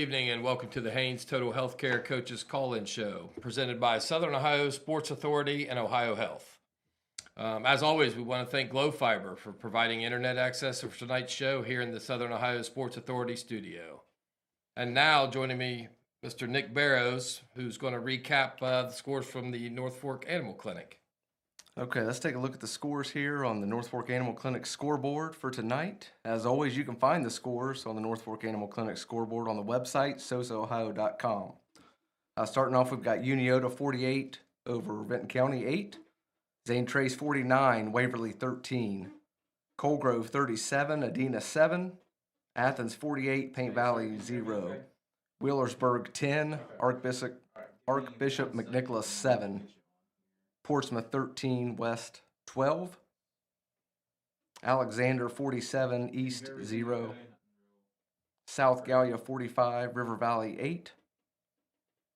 evening and welcome to the Haynes Total Healthcare Coaches Call-In Show, presented by Southern Ohio Sports Authority and Ohio Health. As always, we want to thank Glow Fiber for providing internet access for tonight's show here in the Southern Ohio Sports Authority studio. And now joining me, Mr. Nick Barrows, who's going to recap the scores from the North Fork Animal Clinic. Okay, let's take a look at the scores here on the North Fork Animal Clinic scoreboard for tonight. As always, you can find the scores on the North Fork Animal Clinic scoreboard on the website, sosaohio.com. Starting off, we've got Unioto 48 over Benton County 8. Zane Trace 49, Waverly 13. Colegrove 37, Adena 7. Athens 48, Paint Valley 0. Wheelersburg 10, Archbishop McNicholas 7. Portsmouth 13, West 12. Alexander 47, East 0. South Gallia 45, River Valley 8.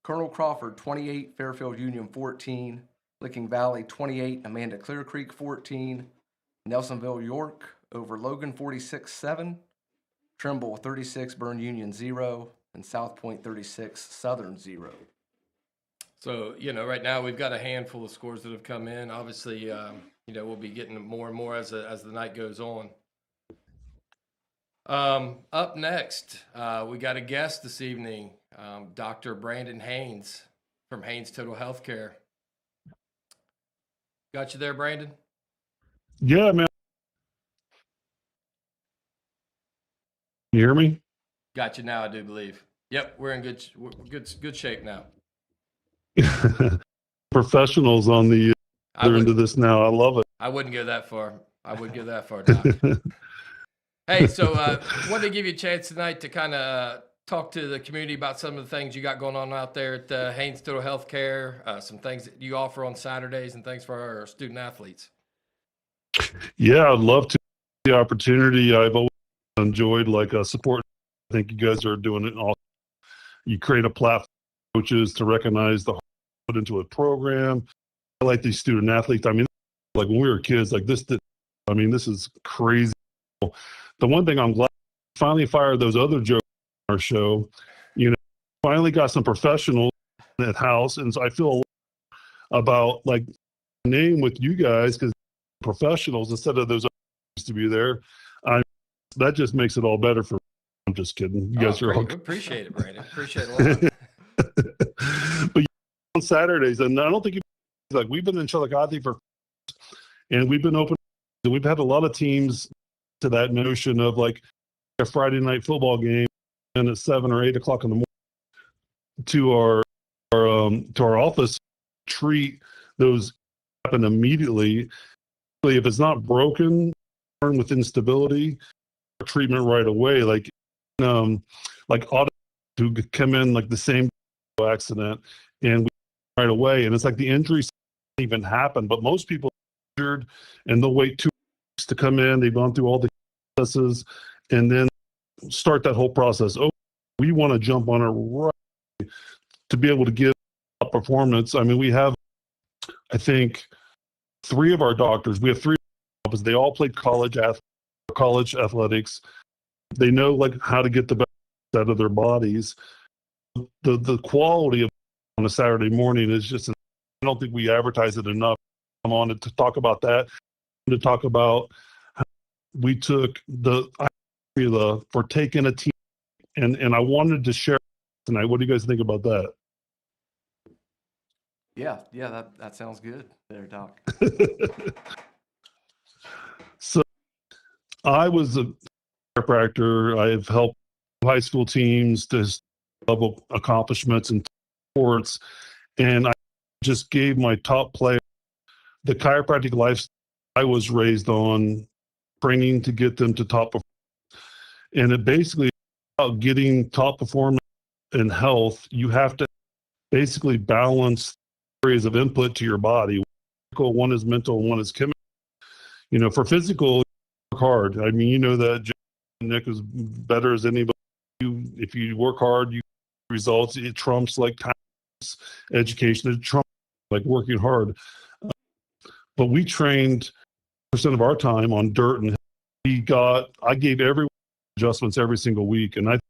Colonel Crawford 28, Fairfield Union 14. Licking Valley 28, Amanda Clear Creek 14. Nelsonville York over Logan 46-7. Trimble 36, Burn Union 0. And South Point 36, Southern 0. So, right now we've got a handful of scores that have come in. Obviously, we'll be getting more and more as the night goes on. Up next, we got a guest this evening, Dr. Brandon Haynes from Haynes Total Healthcare. Got you there, Brandon? Yeah, man. You hear me? Got you now, I do believe. Yep, we're in good shape now. Professionals on the other end of this now. I love it. I wouldn't go that far. Doc. Hey, so wanted to give you a chance tonight to kind of talk to the community about some of the things you got going on out there at Haynes Total Healthcare, some things that you offer on Saturdays and things for our student athletes. Yeah, I'd love to. The opportunity I've always enjoyed, support. I think you guys are doing it awesome. You create a platform for coaches to recognize the put into a program. I like these student athletes. I mean, like when we were kids, this is crazy. The one thing I'm glad finally fired those other jokes on our show. Finally got some professionals at house, and so I feel about name with you guys because professionals instead of those used to be there. That just makes it all better for me. I'm just kidding. You guys are all appreciate it, Brandon. Appreciate it a lot. But on Saturdays, and I don't think we've been in Chillicothe and we've been open. We've had a lot of teams to that notion of a Friday night football game and at 7 or 8 o'clock in the morning to our office, treat those happen immediately. If it's not broken, with instability, treatment right away. Auto who come in the same accident and right away, and it's the injuries don't even happen. But most people are injured and they'll wait 2 weeks to come in. They've gone through all the processes and then start that whole process. Oh, we want to jump on it right to be able to give a performance. I mean, we have, I think, 3 of our doctors. We have 3. They all played college athletics. They know how to get the best out of their bodies. The quality of on a Saturday morning is just, I don't think we advertise it enough. I'm on it to talk about that, to talk about how we took the formula for taking a team, and I wanted to share tonight. What do you guys think about that? Yeah, that sounds good there, Doc. So I was a chiropractor. I've helped high school teams to level accomplishments in sports, and I just gave my top player the chiropractic lifestyle I was raised on, training to get them to top performance. And it basically about getting top performance in health, you have to basically balance areas of input to your body. One is mental, and one is chemical. For physical, work hard. I mean, that Nick is better as anybody. If you work hard, you get results. It trumps time, education. It trumps working hard. But we trained % of our time on dirt, and I gave everyone adjustments every single week. And I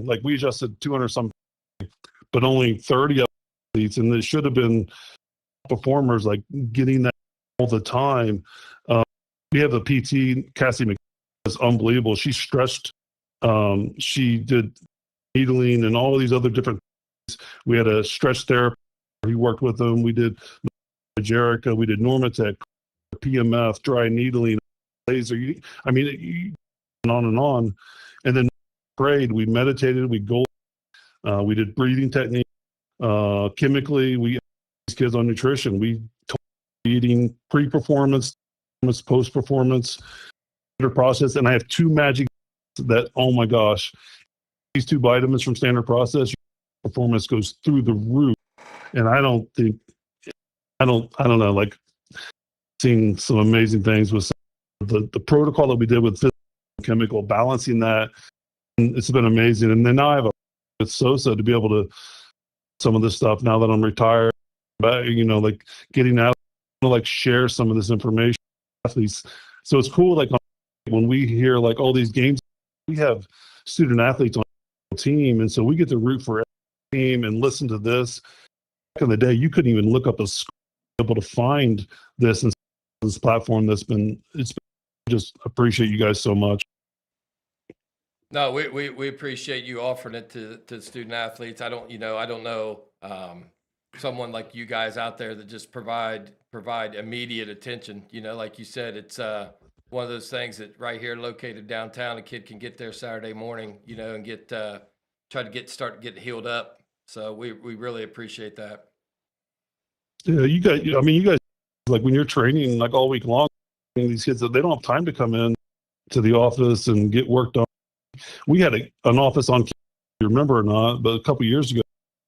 like we adjusted 200 some, but only 30 athletes, and it should have been performers like getting that all the time. We have a PT, Cassie McKay, is unbelievable. She stretched, she did needling and all of these other different things. We had a stretch therapist. He worked with them. We did Jerica, we did Normatec, PMF, dry needling, laser. I mean, on and on. And then prayed, we meditated, we did breathing technique. Chemically, we these kids on nutrition. We taught eating pre-performance, post-performance, process. And I have two magic that, oh my gosh, these two vitamins from Standard Process, performance goes through the roof. And I don't know, like seeing some amazing things with the protocol that we did with physical and chemical, balancing that. And it's been amazing. And then now I have with SOSA to be able to some of this stuff now that I'm retired, but like getting out to like share some of this information with athletes. So it's cool. Like when we hear like all these games, we have student athletes on the team. And so we get to root for every team and listen to this. Back in the day, you couldn't even look up a school, able to find this and this platform it's been just appreciate you guys so much. No, we appreciate you offering it to student athletes. I don't know someone like you guys out there that just provide immediate attention. Like you said, it's one of those things that right here located downtown, a kid can get there Saturday morning, and start getting healed up. So we really appreciate that. Yeah, you guys, like when you're training like all week long, these kids, they don't have time to come in to the office and get work done. We had an office on, you remember or not, but a couple of years ago,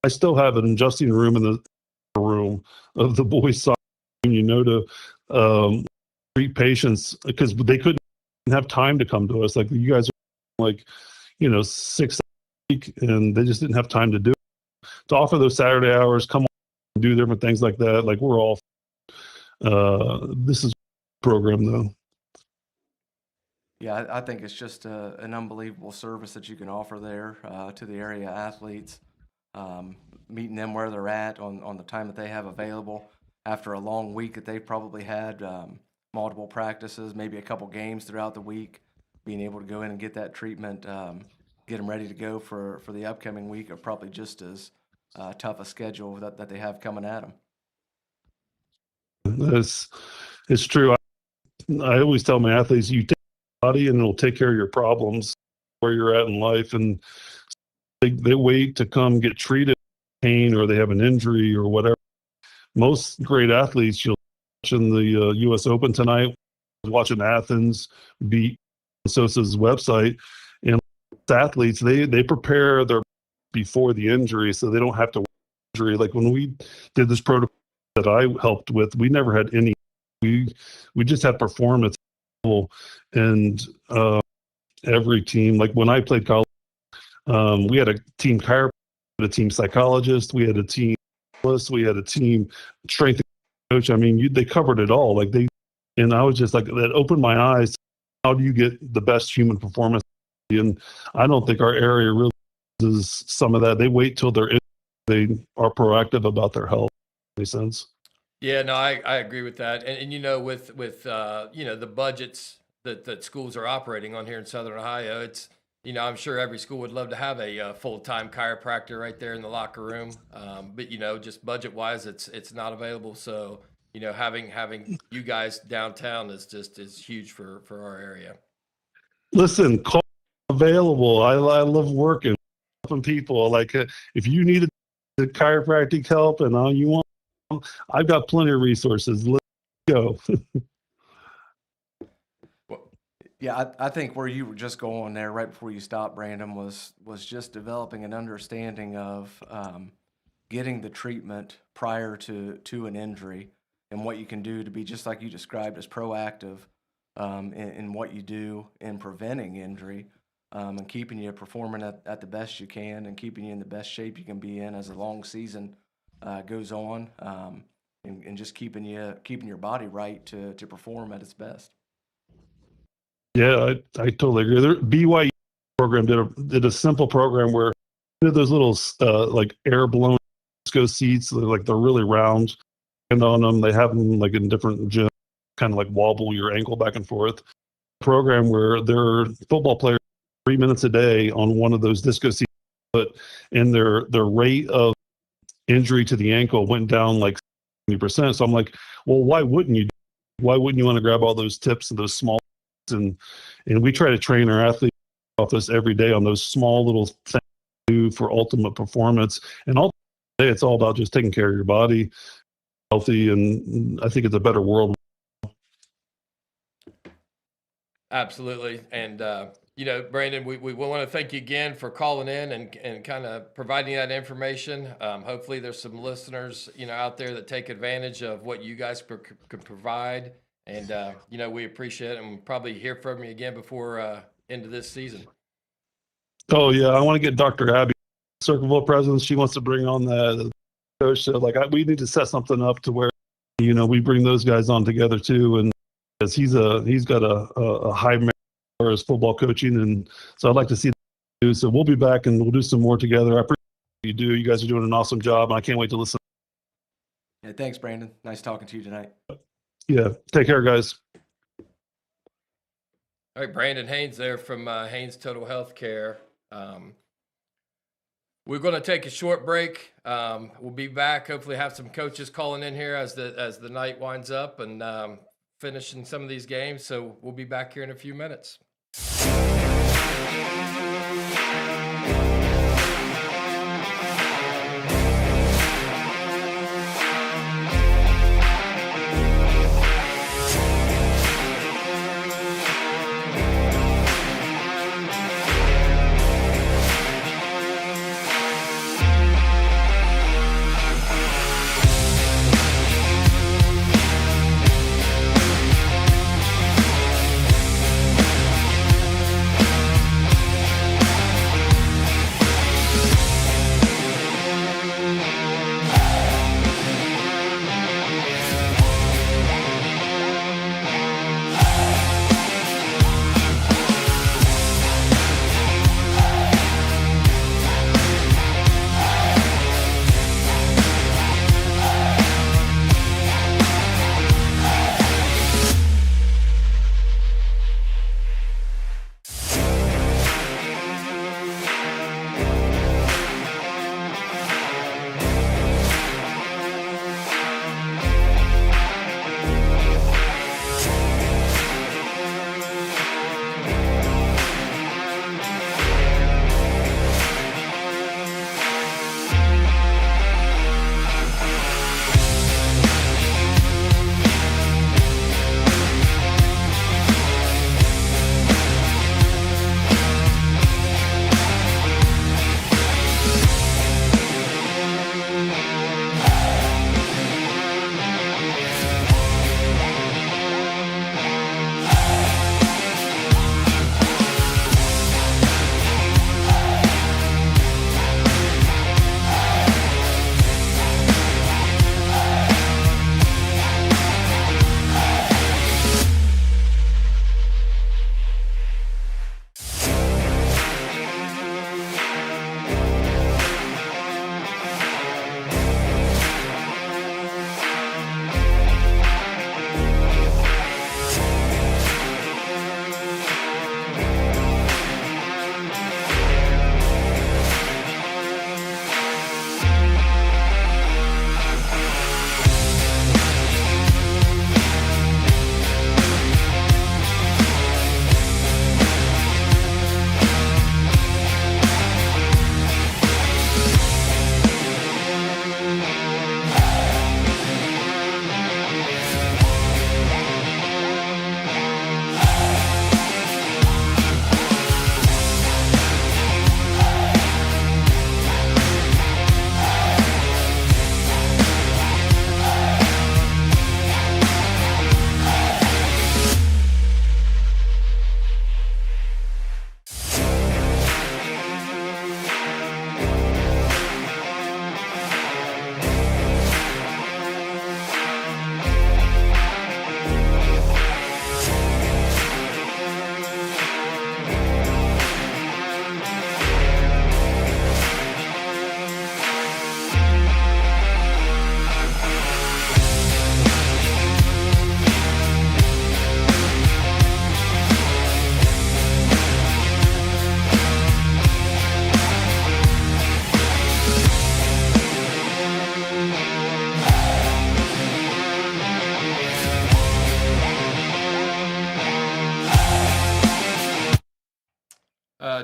I still have an adjusting room in the room of the boys' side, Unioto, treat patients because they couldn't have time to come to us. Like you guys are like, 6 a week, and they just didn't have time to do it. To offer those Saturday hours, come on and do different things like that. Like we're all, this is a program though. Yeah, I think it's just an unbelievable service that you can offer there to the area athletes, meeting them where they're at on the time that they have available after a long week that they've probably had, multiple practices, maybe a couple games throughout the week, being able to go in and get that treatment, get them ready to go for the upcoming week, are probably just as tough a schedule that they have coming at them. It's true. I always tell my athletes, you take your body and it'll take care of your problems where you're at in life. And they wait to come get treated pain or they have an injury or whatever. Most great athletes, you'll watch in the U.S. Open tonight, watching Athens beat SOSA's website, and athletes they prepare their before the injury so they don't have to injury. Like when we did this protocol that I helped with, we never had any. We just had performance, and every team. Like when I played college, we had a team chiropractor, a team psychologist, we had a team, we had a team strength coach. I mean, they covered it all. And I was just like, that opened my eyes. How do you get the best human performance? And I don't think our area really does some of that. They wait till they are proactive about their health. Makes sense? Yeah, no, I agree with that. And with the budgets that schools are operating on here in Southern Ohio, it's, I'm sure every school would love to have a full-time chiropractor right there in the locker room. But just budget-wise, it's not available. So, having you guys downtown is huge for our area. Listen, call available. I love working, helping people. Like if you need a chiropractic help and all you want, I've got plenty of resources. Let's go. Yeah, I think where you were just going there right before you stopped, Brandon, was just developing an understanding of getting the treatment prior to an injury and what you can do to be, just like you described, as proactive in what you do in preventing injury and keeping you performing at the best you can and keeping you in the best shape you can be in as a long season goes on, and just keeping your body right to perform at its best. Yeah, I totally agree. BYU program did a simple program where did those little like air blown disco seats. They're really round, and on them they have them like in different gyms, kind of like wobble your ankle back and forth. Program where their football players 3 minutes a day on one of those disco seats, but in their rate of injury to the ankle went down like 70%. So I'm like, well, why wouldn't you want to grab all those tips and those small and we try to train our athletes off this every day on those small little things to do for ultimate performance. And ultimately, it's all about just taking care of your body, healthy, and I think it's a better world. Absolutely. And, Brandon, we want to thank you again for calling in and kind of providing that information. Hopefully there's some listeners, out there that take advantage of what you guys can provide. And, we appreciate it, and we'll probably hear from you again before end of this season. Oh, yeah. I want to get Dr. Abby, Circleville President. She wants to bring on the coach. So, we need to set something up to where, we bring those guys on together too. And because he's got a high merit as far as football coaching. And so I'd like to see that too. So we'll be back and we'll do some more together. I appreciate what you do. You guys are doing an awesome job, and I can't wait to listen. Yeah, thanks, Brandon. Nice talking to you tonight. Yeah. Take care, guys. All right, Brandon Haynes there from Haynes Total Healthcare. We're going to take a short break. We'll be back. Hopefully, have some coaches calling in here as the night winds up and finishing some of these games. So we'll be back here in a few minutes.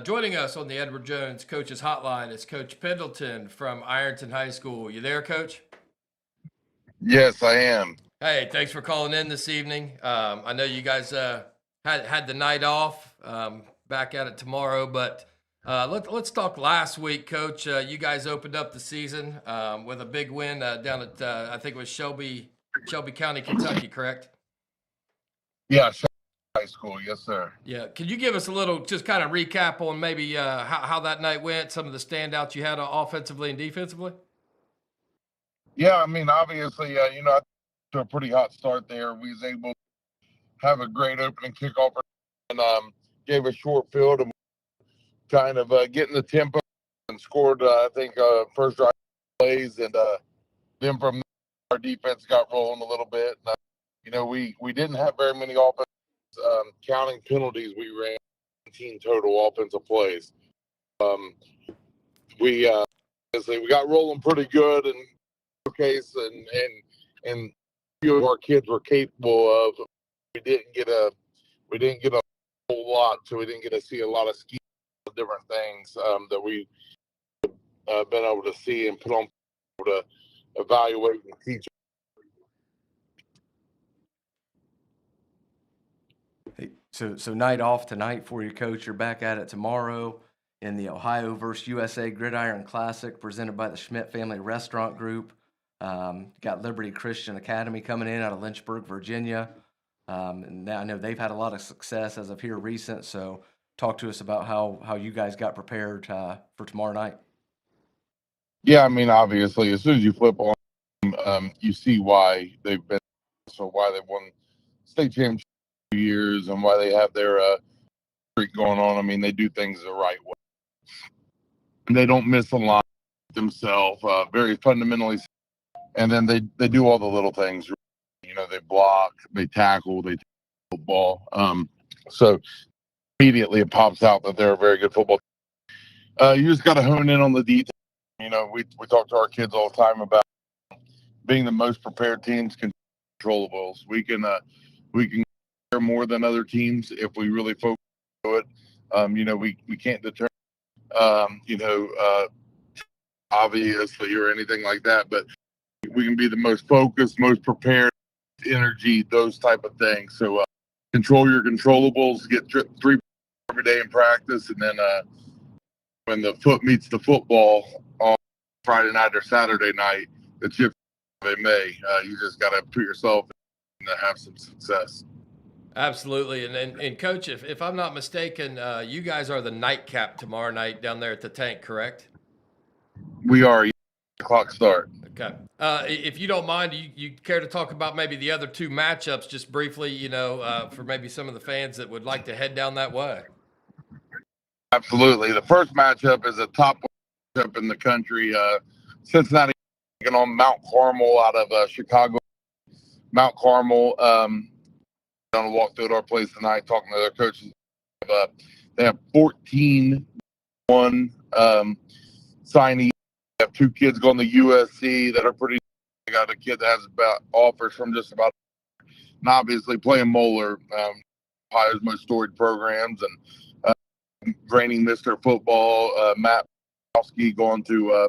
Joining us on the Edward Jones Coaches Hotline is Coach Pendleton from Ironton High School. You there, Coach? Yes, I am. Hey, thanks for calling in this evening. I know you guys had the night off. Back at it tomorrow, but let's talk last week, Coach. You guys opened up the season with a big win down at I think it was Shelby County, Kentucky, correct? Yeah, high school. Yes, sir. Yeah. Can you give us a little, just kind of recap on maybe how that night went, some of the standouts you had offensively and defensively? Yeah, I mean, obviously, to a pretty hot start there. We was able to have a great opening kickoff and gave a short field and kind of getting the tempo and scored, I think, first drive plays. And then from there, our defense got rolling a little bit. And, we didn't have very many offense counting penalties. We ran 17 total offensive plays. We got rolling pretty good and showcase and few of our kids were capable of. We didn't get a whole lot, so we didn't get to see a lot of schemes of different things that we been able to see and put on to evaluate and teach. Hey, so night off tonight for you, Coach. You're back at it tomorrow in the Ohio versus USA Gridiron Classic presented by the Schmidt Family Restaurant Group. Got Liberty Christian Academy coming in out of Lynchburg, Virginia. And now I know they've had a lot of success as of here recent. So talk to us about how you guys got prepared for tomorrow night. Yeah, I mean, obviously, as soon as you flip on, you see why they've been, so why they won state championship years and why they have their streak going on. I mean, they do things the right way. And they don't miss a line themselves, very fundamentally. And then they do all the little things. They block, they tackle, they football. So immediately it pops out that they're a very good football team. You just got to hone in on the details. We talk to our kids all the time about being the most prepared teams can controllables. We can care more than other teams if we really focus on it. We can't determine obviously or anything like that, but we can be the most focused, most prepared, energy, those type of things. So control your controllables, get 3 every day in practice, and then when the foot meets the football on Friday night or Saturday night, the chips they may. You just got to put yourself in to have some success. Absolutely. And Coach, if I'm not mistaken, you guys are the nightcap tomorrow night down there at the Tank, correct? We are. Clock start. Okay. If you don't mind, you care to talk about maybe the other 2 matchups just briefly, for maybe some of the fans that would like to head down that way? Absolutely. The first matchup is a top matchup in the country. Cincinnati taking on Mount Carmel out of Chicago. Mount Carmel, going to walk through our place tonight, talking to their coaches. They have 14 signees. They have 2 kids going to USC that are pretty. They got a kid that has about offers from just about, and obviously playing Moeller, Ohio's most storied programs, and reigning Mr. Football, Matt Bowski going to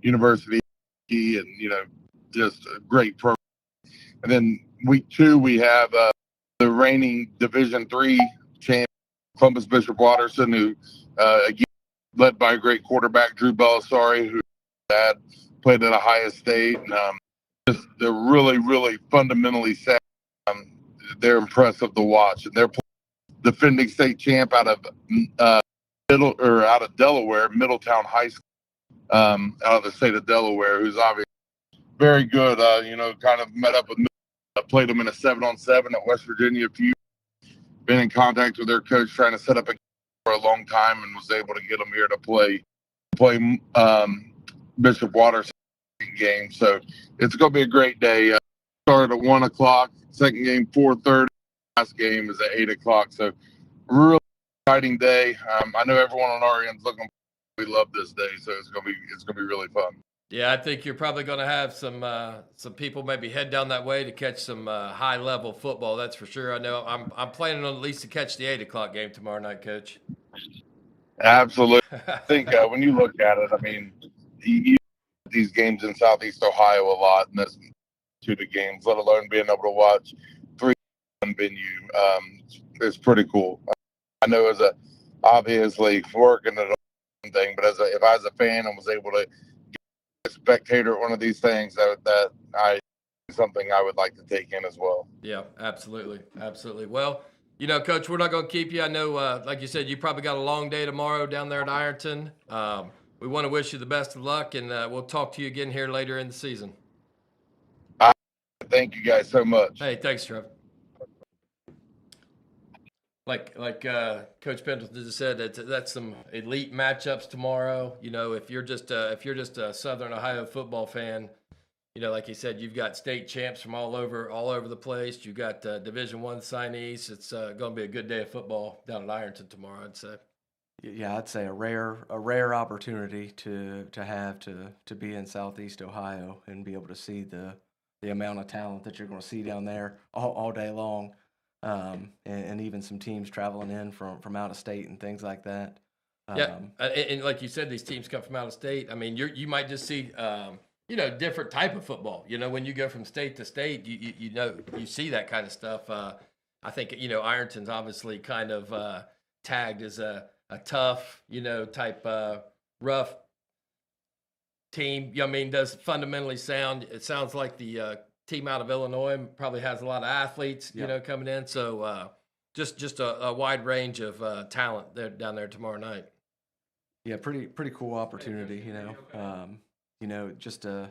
University, and just a great program. And then week 2 we have the reigning Division III champ Columbus Bishop Watterson, who again led by a great quarterback Drew Belisari, who had played at Ohio State. And they're really, really fundamentally set. They're impressive to watch, and they're defending state champ out of Delaware, Middletown High School, out of the state of Delaware, who's obviously very good. Kind of met up with me, played them in a 7-on-7 at West Virginia. Been in contact with their coach, trying to set up a game for a long time, and was able to get them here to play Bishop Waters game. So it's going to be a great day. Start at 1:00, second game 4:30, last game is at 8:00. So really exciting day. I know everyone on our end is looking. We love this day, so it's gonna be really fun. Yeah, I think you're probably going to have some people maybe head down that way to catch some high level football. That's for sure. I know I'm planning on at least to catch the 8:00 game tomorrow night, Coach. Absolutely. I think when you look at it, I mean, you these games in Southeast Ohio a lot, and that's to the games, let alone being able to watch 3 venue. It's pretty cool. I know obviously working at a thing, but if I was a fan and was able to get a spectator at one of these things, that something I would like to take in as well. Yeah, absolutely. Absolutely. Well, Coach, we're not going to keep you. I know, like you said, you probably got a long day tomorrow down there at Ironton. We want to wish you the best of luck, and we'll talk to you again here later in the season. Thank you guys so much. Hey, thanks, Trevon. Like Coach Pendleton just said, that's some elite matchups tomorrow. If you're just a Southern Ohio football fan, like you said, you've got state champs from all over the place. You've got Division I signees. It's going to be a good day of football down at Ironton tomorrow, I'd say. Yeah, I'd say a rare opportunity to have to be in Southeast Ohio and be able to see the amount of talent that you're going to see down there all day long, and even some teams traveling in from out of state and things like that. Yeah, and like you said, these teams come from out of state. I mean, you might just see different type of football. When you go from state to state, you see that kind of stuff. I think Ironton's obviously kind of tagged as a tough, type rough team. Does fundamentally sound. It sounds like the team out of Illinois probably has a lot of athletes, coming in. So just a wide range of talent there down there tomorrow night. Yeah, pretty cool opportunity. Just a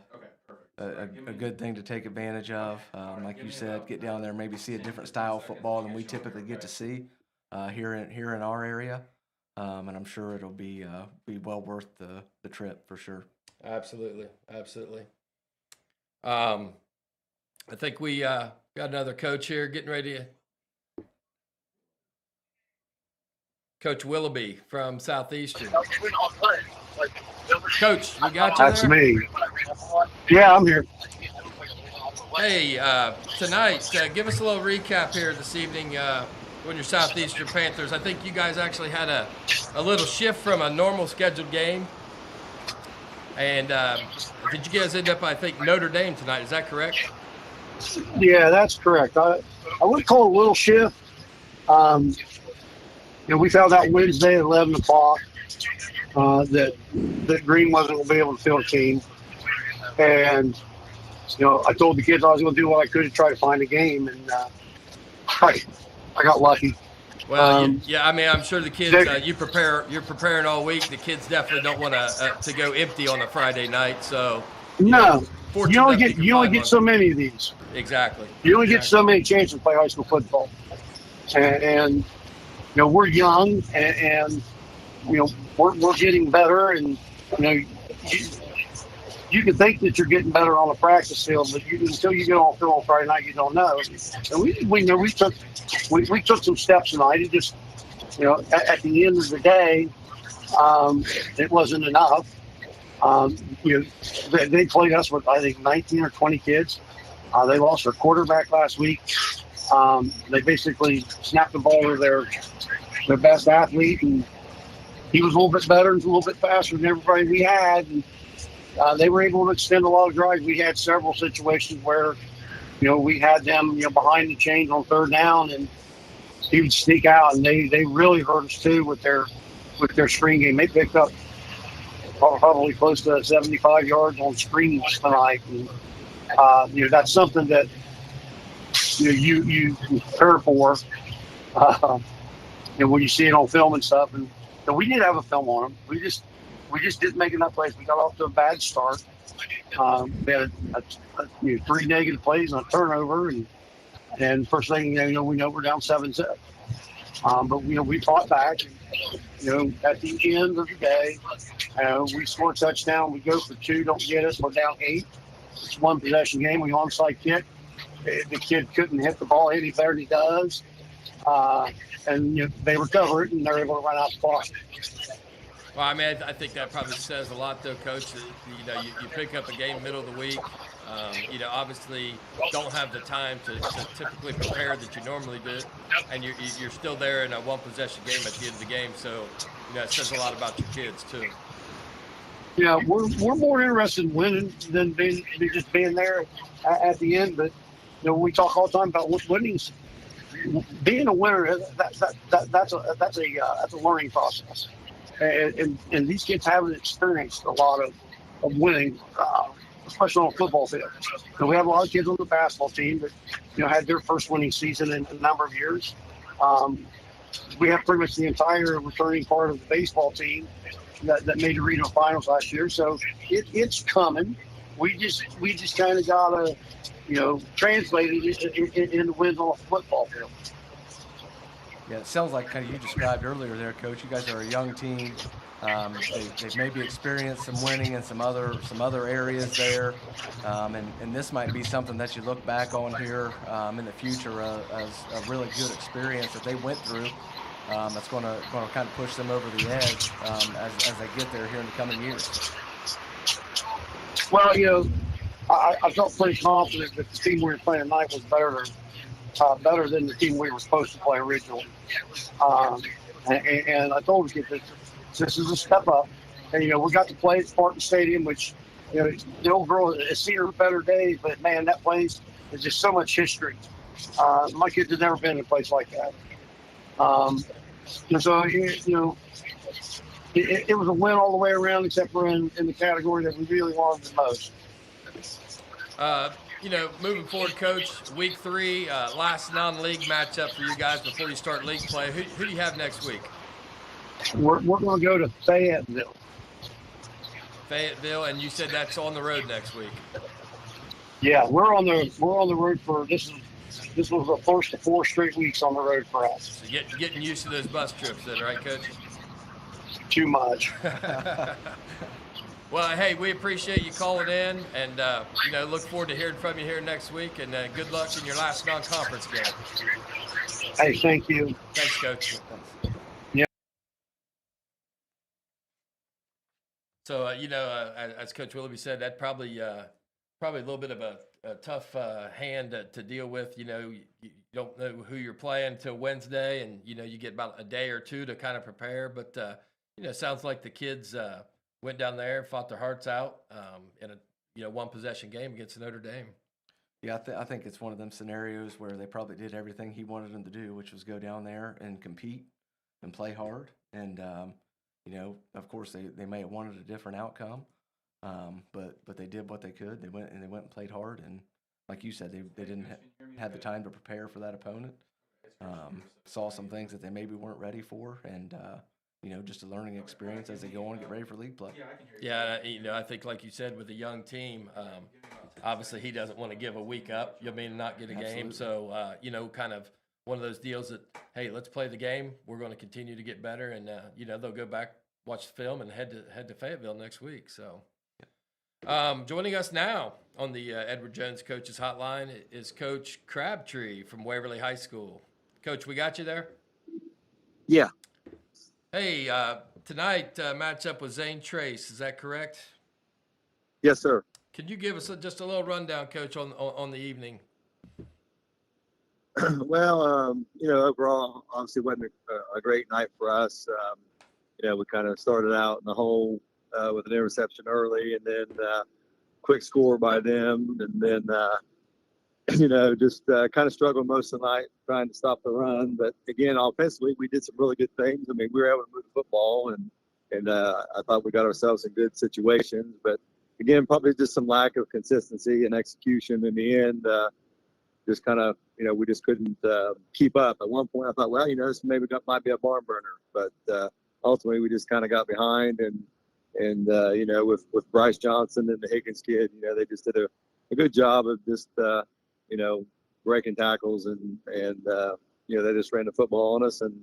good thing to take advantage of. Like you said, get down there, maybe see a different style of football than we typically get to see here in our area. And I'm sure it'll be well worth the trip for sure. Absolutely. I think we got another coach here getting ready to. Coach Willoughby from Southeastern. Coach, we got you. That's me. Yeah, I'm here. Hey, tonight, give us a little recap here this evening on your Southeastern Panthers. I think you guys actually had a little shift from a normal scheduled game. And did you guys end up, I think, Notre Dame tonight? Is that correct? Yeah, that's correct. I would call it a little shift. We found out Wednesday at 11 o'clock that Green wasn't going to be able to field a team. And, I told the kids I was going to do what I could to try to find a game. And I got lucky. Well, I'm sure the kids, you're preparing all week. The kids definitely don't want to go empty on a Friday night. So no, you only get so many of these. Exactly. You only get so many chances to play high school football, and we're young, and we're getting better, and you can think that you're getting better on the practice field, but until you get on the field on Friday night, you don't know. And we took some steps tonight. It just, at the end of the day, it wasn't enough. They played us with, I think, 19 or 20 kids. They lost their quarterback last week. They basically snapped the ball to their best athlete, and he was a little bit better and a little bit faster than everybody we had. And they were able to extend a lot of drives. We had several situations where, we had them, behind the chains on third down, and he would sneak out, and they really hurt us too with their screen game. They picked up probably close to 75 yards on screens tonight, and that's something that you prepare for. When you see it on film and stuff, and we did have a film on them. We just didn't make enough plays. We got off to a bad start. We had 3 negative plays and a turnover, and first thing we know we're down 7-0. But we fought back. And, at the end of the day, we score a touchdown. We go for 2, don't get us. We're down 8. It's one possession game. We onside kick. The kid couldn't hit the ball any better than he does. And they recover it, and they're able to run out the clock. Well, I think that probably says a lot, though, Coach. That, you pick up a game middle of the week, Obviously don't have the time to typically prepare that you normally do, and you're still there in a one possession game at the end of the game. So, it says a lot about your kids too. Yeah, we're more interested in winning than just being there at the end. But we talk all the time about winning. Being a winner, that's a learning process, and these kids haven't experienced a lot of winning, especially on a football field. So we have a lot of kids on the basketball team that had their first winning season in a number of years. We have pretty much the entire returning part of the baseball team that made the regional finals last year. So it's coming. We just kind of gotta translate it into wins on a football field. Yeah, it sounds like kind of you described earlier there, Coach. You guys are a young team. They've maybe experienced some winning in some other areas there, and this might be something that you look back on here in the future as a really good experience that they went through. That's going to kind of push them over the edge as they get there here in the coming years. Well, I felt pretty confident that the team we were playing tonight was better than the team we were supposed to play originally. And I told the kids this is a step up. And, we got to play at Spartan Stadium, which, the old girl has seen her better days, but man, that place is just so much history. My kids have never been in a place like that. And so, it was a win all the way around, except for in the category that we really wanted the most. Moving forward, Coach, week 3, last non-league matchup for you guys before you start league play. Who do you have next week? We're going to go to Fayetteville. Fayetteville, and you said that's on the road next week. Yeah, we're on the road for this. This was the first of 4 straight weeks on the road for us. So getting used to those bus trips, then, right, Coach? Too much. Well, hey, we appreciate you calling in, and look forward to hearing from you here next week. And good luck in your last non-conference game. Hey, thank you. Thanks, Coach. Yeah. So as Coach Willoughby said, that probably a little bit of a tough hand to deal with. You don't know who you're playing until Wednesday, and you get about a day or two to kind of prepare. But it sounds like the kids went down there and fought their hearts out in a one possession game against Notre Dame. Yeah, I think it's one of them scenarios where they probably did everything he wanted them to do, which was go down there and compete and play hard. And of course they may have wanted a different outcome, but they did what they could. They went and played hard, and like you said, they didn't have the time to prepare for that opponent. Saw some things that they maybe weren't ready for, and just a learning experience as they go on and get ready for league play. Yeah, I think like you said, with a young team, obviously he doesn't want to give a week up. Not get a game. So, kind of one of those deals that, hey, let's play the game. We're going to continue to get better, and they'll go back, watch the film, and head to Fayetteville next week. So, joining us now on the Edward Jones Coaches Hotline is Coach Crabtree from Waverly High School. Coach, we got you there? Yeah. Hey, tonight matchup with Zane Trace. Is that correct? Yes, sir. Can you give us just a little rundown, Coach, on the evening? Well, overall, obviously wasn't a great night for us. We kind of started out in the hole with an interception early, and then quick score by them, and then just kind of struggled most of the night trying to stop the run. But again, offensively, we did some really good things. We were able to move the football, and I thought we got ourselves in good situations. But again, probably just some lack of consistency and execution in the end. Just kind of, we just couldn't keep up. At one point, I thought, well, this maybe might be a barn burner. But ultimately, we just kind of got behind, and with Bryce Johnson and the Higgins kid, they just did a good job of just breaking tackles, and they just ran the football on us, and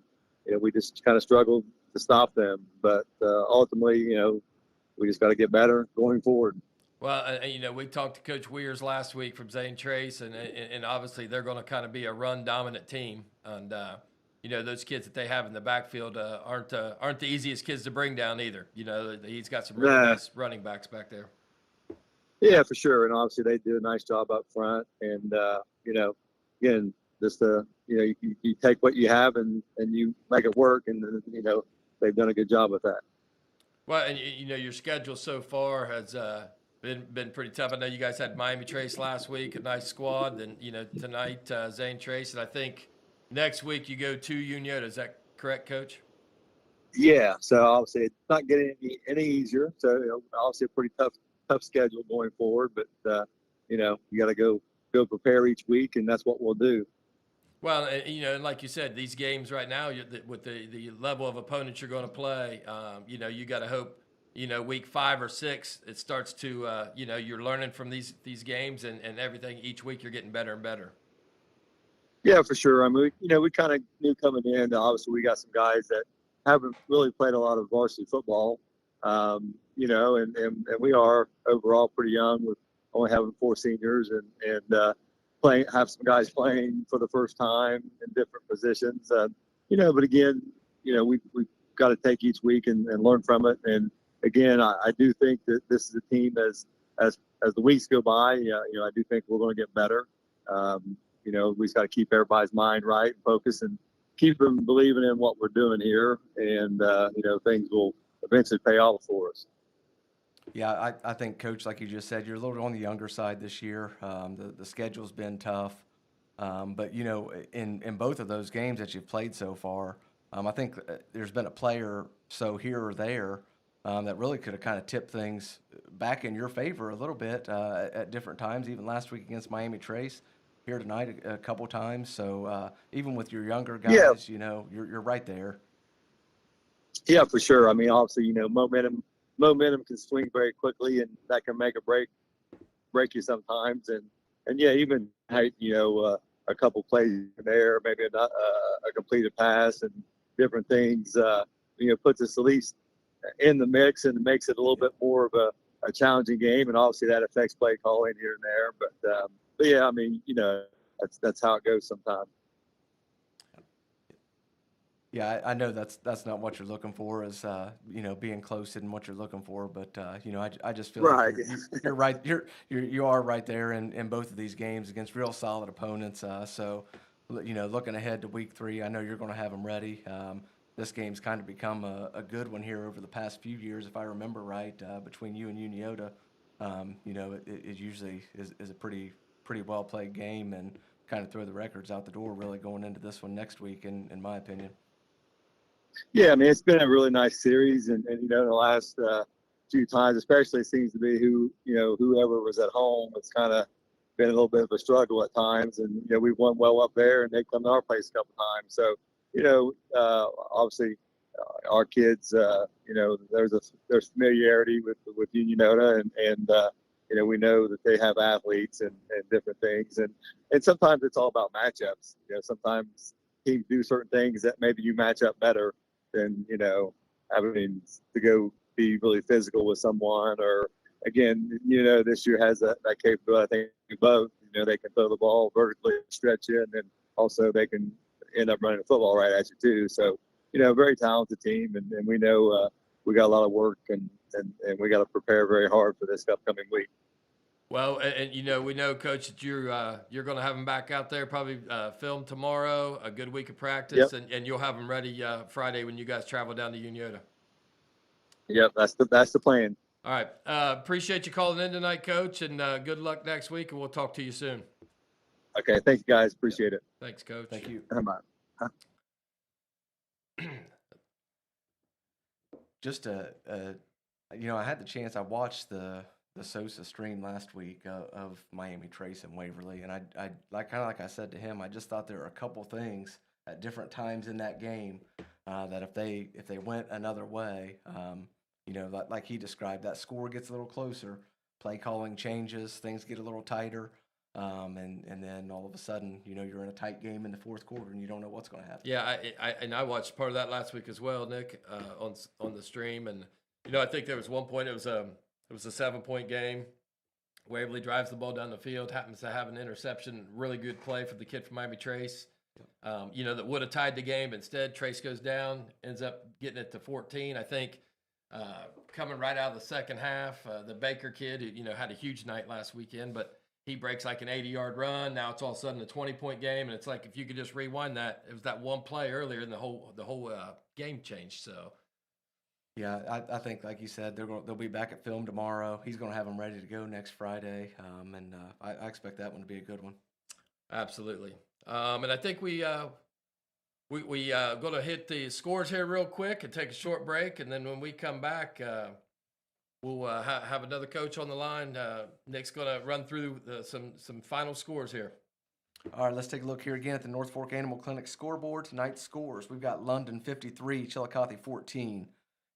we just kind of struggled to stop them. But ultimately, we just got to get better going forward. Well, we talked to Coach Weirs last week from Zane Trace, and obviously they're going to kind of be a run-dominant team. And, those kids that they have in the backfield aren't the easiest kids to bring down either. He's got some really nice running backs back there. Yeah, for sure. And obviously they do a nice job up front. And, again, just, you take what you have and you make it work. And, they've done a good job with that. Well, and your schedule so far has been pretty tough. I know you guys had Miami Trace last week, a nice squad. Then tonight Zane Trace, and I think next week you go to Unioto. Is that correct, Coach? Yeah. So obviously it's not getting any easier. So obviously a pretty tough schedule going forward. But you got to go prepare each week, and that's what we'll do. Well, and like you said, these games right now, with the level of opponents you're going to play, you got to hope, week 5 or 6, it starts to, you're learning from these games and everything. Each week you're getting better and better. Yeah, for sure. I mean, we kind of knew coming in. Obviously, we got some guys that haven't really played a lot of varsity football, and we are overall pretty young with only having 4 seniors and have some guys playing for the first time in different positions. But again, we've got to take each week and learn from it. And again, I do think that this is a team as the weeks go by, I do think we're going to get better. We just got to keep everybody's mind right and focus and keep them believing in what we're doing here. And, things will eventually pay off for us. Yeah, I think, Coach, like you just said, you're a little on the younger side this year. The schedule's been tough. But, in both of those games that you've played so far, I think there's been a player here or there that really could have kind of tipped things back in your favor a little bit at different times, even last week against Miami Trace, here tonight a couple times. So even with your younger guys, you're right there. Yeah, for sure. I mean, obviously, momentum can swing very quickly, and that can make or break you sometimes. And yeah, even a couple plays there, maybe a completed pass and different things, puts us at least in the mix and makes it a little bit more of a challenging game. And obviously that affects play calling here and there. But yeah, I mean, that's how it goes sometimes. Yeah, I know that's not what you're looking for, is being close isn't what you're looking for, but I just feel right. like you're right. You are right there in both of these games against real solid opponents. So looking ahead to week 3, I know you're going to have them ready. This game's kind of become a good one here over the past few years, if I remember right, between you and Unioto. It usually is a pretty well played game, and kind of throw the records out the door really going into this one next week, in my opinion. Yeah, I mean, it's been a really nice series, and the last few times, especially, it seems to be whoever was at home, it's kind of been a little bit of a struggle at times, and we've won well up there, and they've come to our place a couple times. So obviously our kids, there's familiarity with Unionota, and we know that they have athletes and different things, and sometimes it's all about matchups. Sometimes teams do certain things that maybe you match up better than having to go be really physical with someone. Or again, this year has that capability. I think we both, they can throw the ball vertically, stretch you, and then also they can end up running the football right at you too. So very talented team, and we know we got a lot of work, and we got to prepare very hard for this upcoming week. Well, and we know, Coach, that you're going to have them back out there, probably film tomorrow, a good week of practice, Yep. and you'll have them ready Friday when you guys travel down to Unioto. Yep, that's the plan. All right. Appreciate you calling in tonight, Coach, and good luck next week, and we'll talk to you soon. Okay, thank you, guys. Appreciate it. Thanks, Coach. Thank you. Bye. Just I had the chance. I watched the SOSA stream last week of Miami Trace and Waverly, and I like I said to him, I just thought there were a couple things at different times in that game that if they went another way, like he described, that score gets a little closer, play calling changes, things get a little tighter. And then all of a sudden, you're in a tight game in the fourth quarter, and you don't know what's going to happen. Yeah, I watched part of that last week as well, Nick, on the stream, and I think there was one point it was a 7-point game. Waverly drives the ball down the field, happens to have an interception, really good play for the kid from Miami Trace. That would have tied the game. Instead, Trace goes down, ends up getting it to 14. I think coming right out of the second half. The Baker kid, who, had a huge night last weekend, but he breaks like an 80-yard run. Now it's all of a sudden a 20-point game, and it's like if you could just rewind that, it was that one play earlier, and the whole game changed. So. Yeah, I think, like you said, they'll be back at film tomorrow. He's going to have them ready to go next Friday, and I expect that one to be a good one. Absolutely. And I think we going to hit the scores here real quick and take a short break, and then when we come back, we'll have another coach on the line. Nick's going to run through some final scores here. All right, let's take a look here again at the North Fork Animal Clinic scoreboard. Tonight's scores: we've got London 53, Chillicothe 14,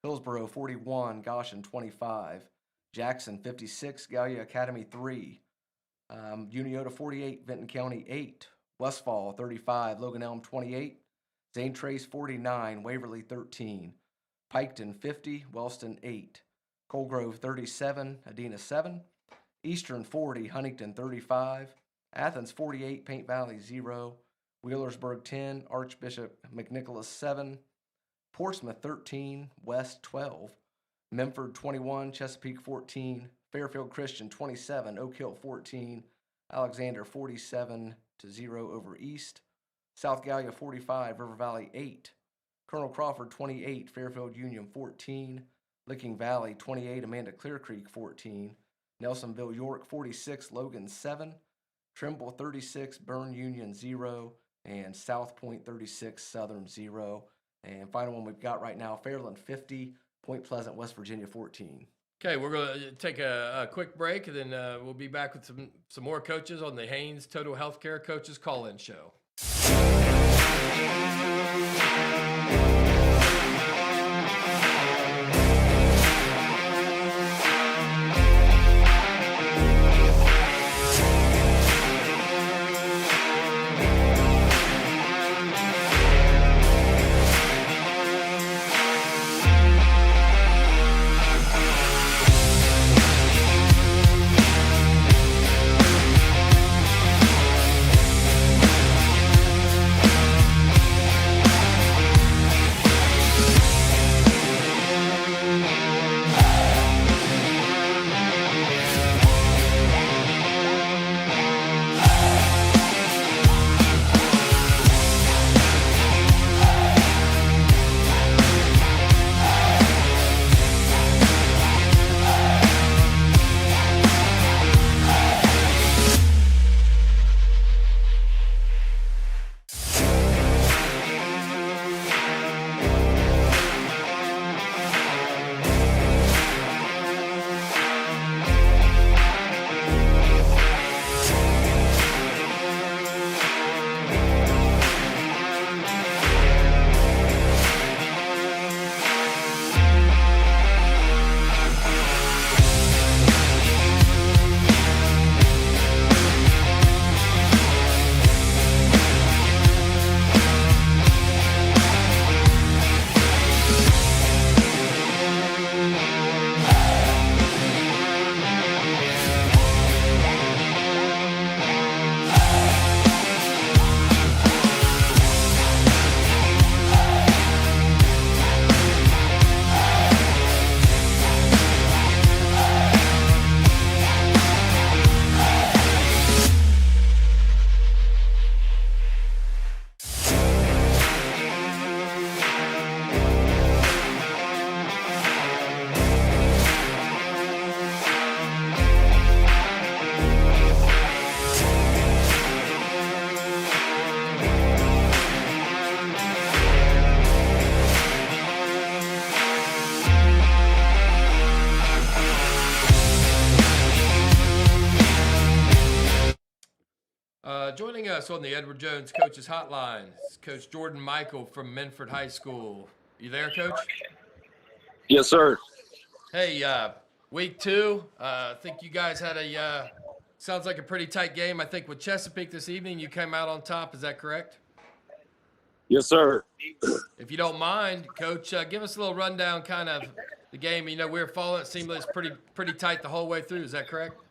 Hillsboro 41, Goshen 25, Jackson 56, Gallia Academy 3, Unioto 48, Vinton County 8, Westfall 35, Logan Elm 28, Zane Trace 49, Waverly 13, Piketon 50, Wellston 8, Colegrove 37, Adena 7, Eastern 40, Huntington 35, Athens 48, Paint Valley 0, Wheelersburg 10, Archbishop McNicholas 7, Portsmouth 13, West 12, Minford 21, Chesapeake 14, Fairfield Christian 27, Oak Hill 14, Alexander 47-0 over East, South Gallia 45, River Valley 8, Colonel Crawford 28, Fairfield Union 14, Licking Valley 28, Amanda Clear Creek 14, Nelsonville York 46, Logan 7, Trimble 36, Byrne Union 0, and South Point 36, Southern 0. And final one we've got right now, Fairland 50, Point Pleasant, West Virginia 14. Okay, we're going to take a quick break, and then we'll be back with some more coaches on the Haynes Total Healthcare Coaches Call-In Show. Joining us on the Edward Jones Coaches Hotline is Coach Jordan Michael from Minford High School. You there, Coach? Yes, sir. Hey, week 2, I think you guys had sounds like a pretty tight game. I think with Chesapeake this evening, you came out on top. Is that correct? Yes, sir. If you don't mind, Coach, give us a little rundown kind of the game. We were following it. Seemed like it's pretty tight the whole way through. Is that correct?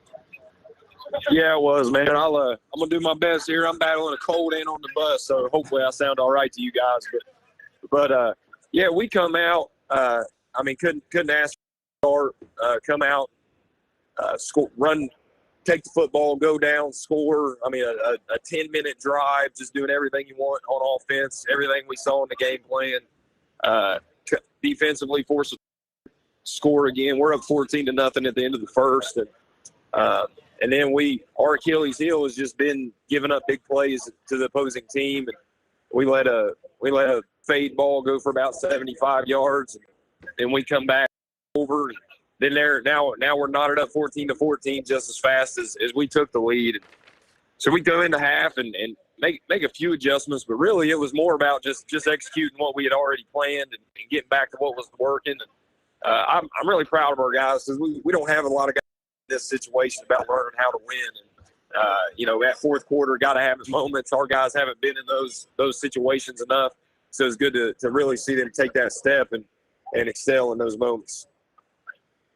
Yeah, it was, man. I'm gonna do my best here. I'm battling a cold and on the bus, so hopefully I sound all right to you guys. But yeah, we come out. I mean, couldn't ask for come out, score, run, take the football, go down, score. I mean, a 10-minute drive, just doing everything you want on offense, everything we saw in the game plan. Defensively, force a score again. We're up 14-0 at the end of the first, and then our Achilles heel has just been giving up big plays to the opposing team, and we let a fade ball go for about 75 yards, and then we come back over. And then now we're knotted up 14-14 just as fast as we took the lead. So we go into half and make a few adjustments, but really it was more about just executing what we had already planned and getting back to what was working. And I'm really proud of our guys because we don't have a lot of guys in this situation about learning how to win. And that fourth quarter got to have its moments. Our guys haven't been in those situations enough, so it's good to really see them take that step and excel in those moments.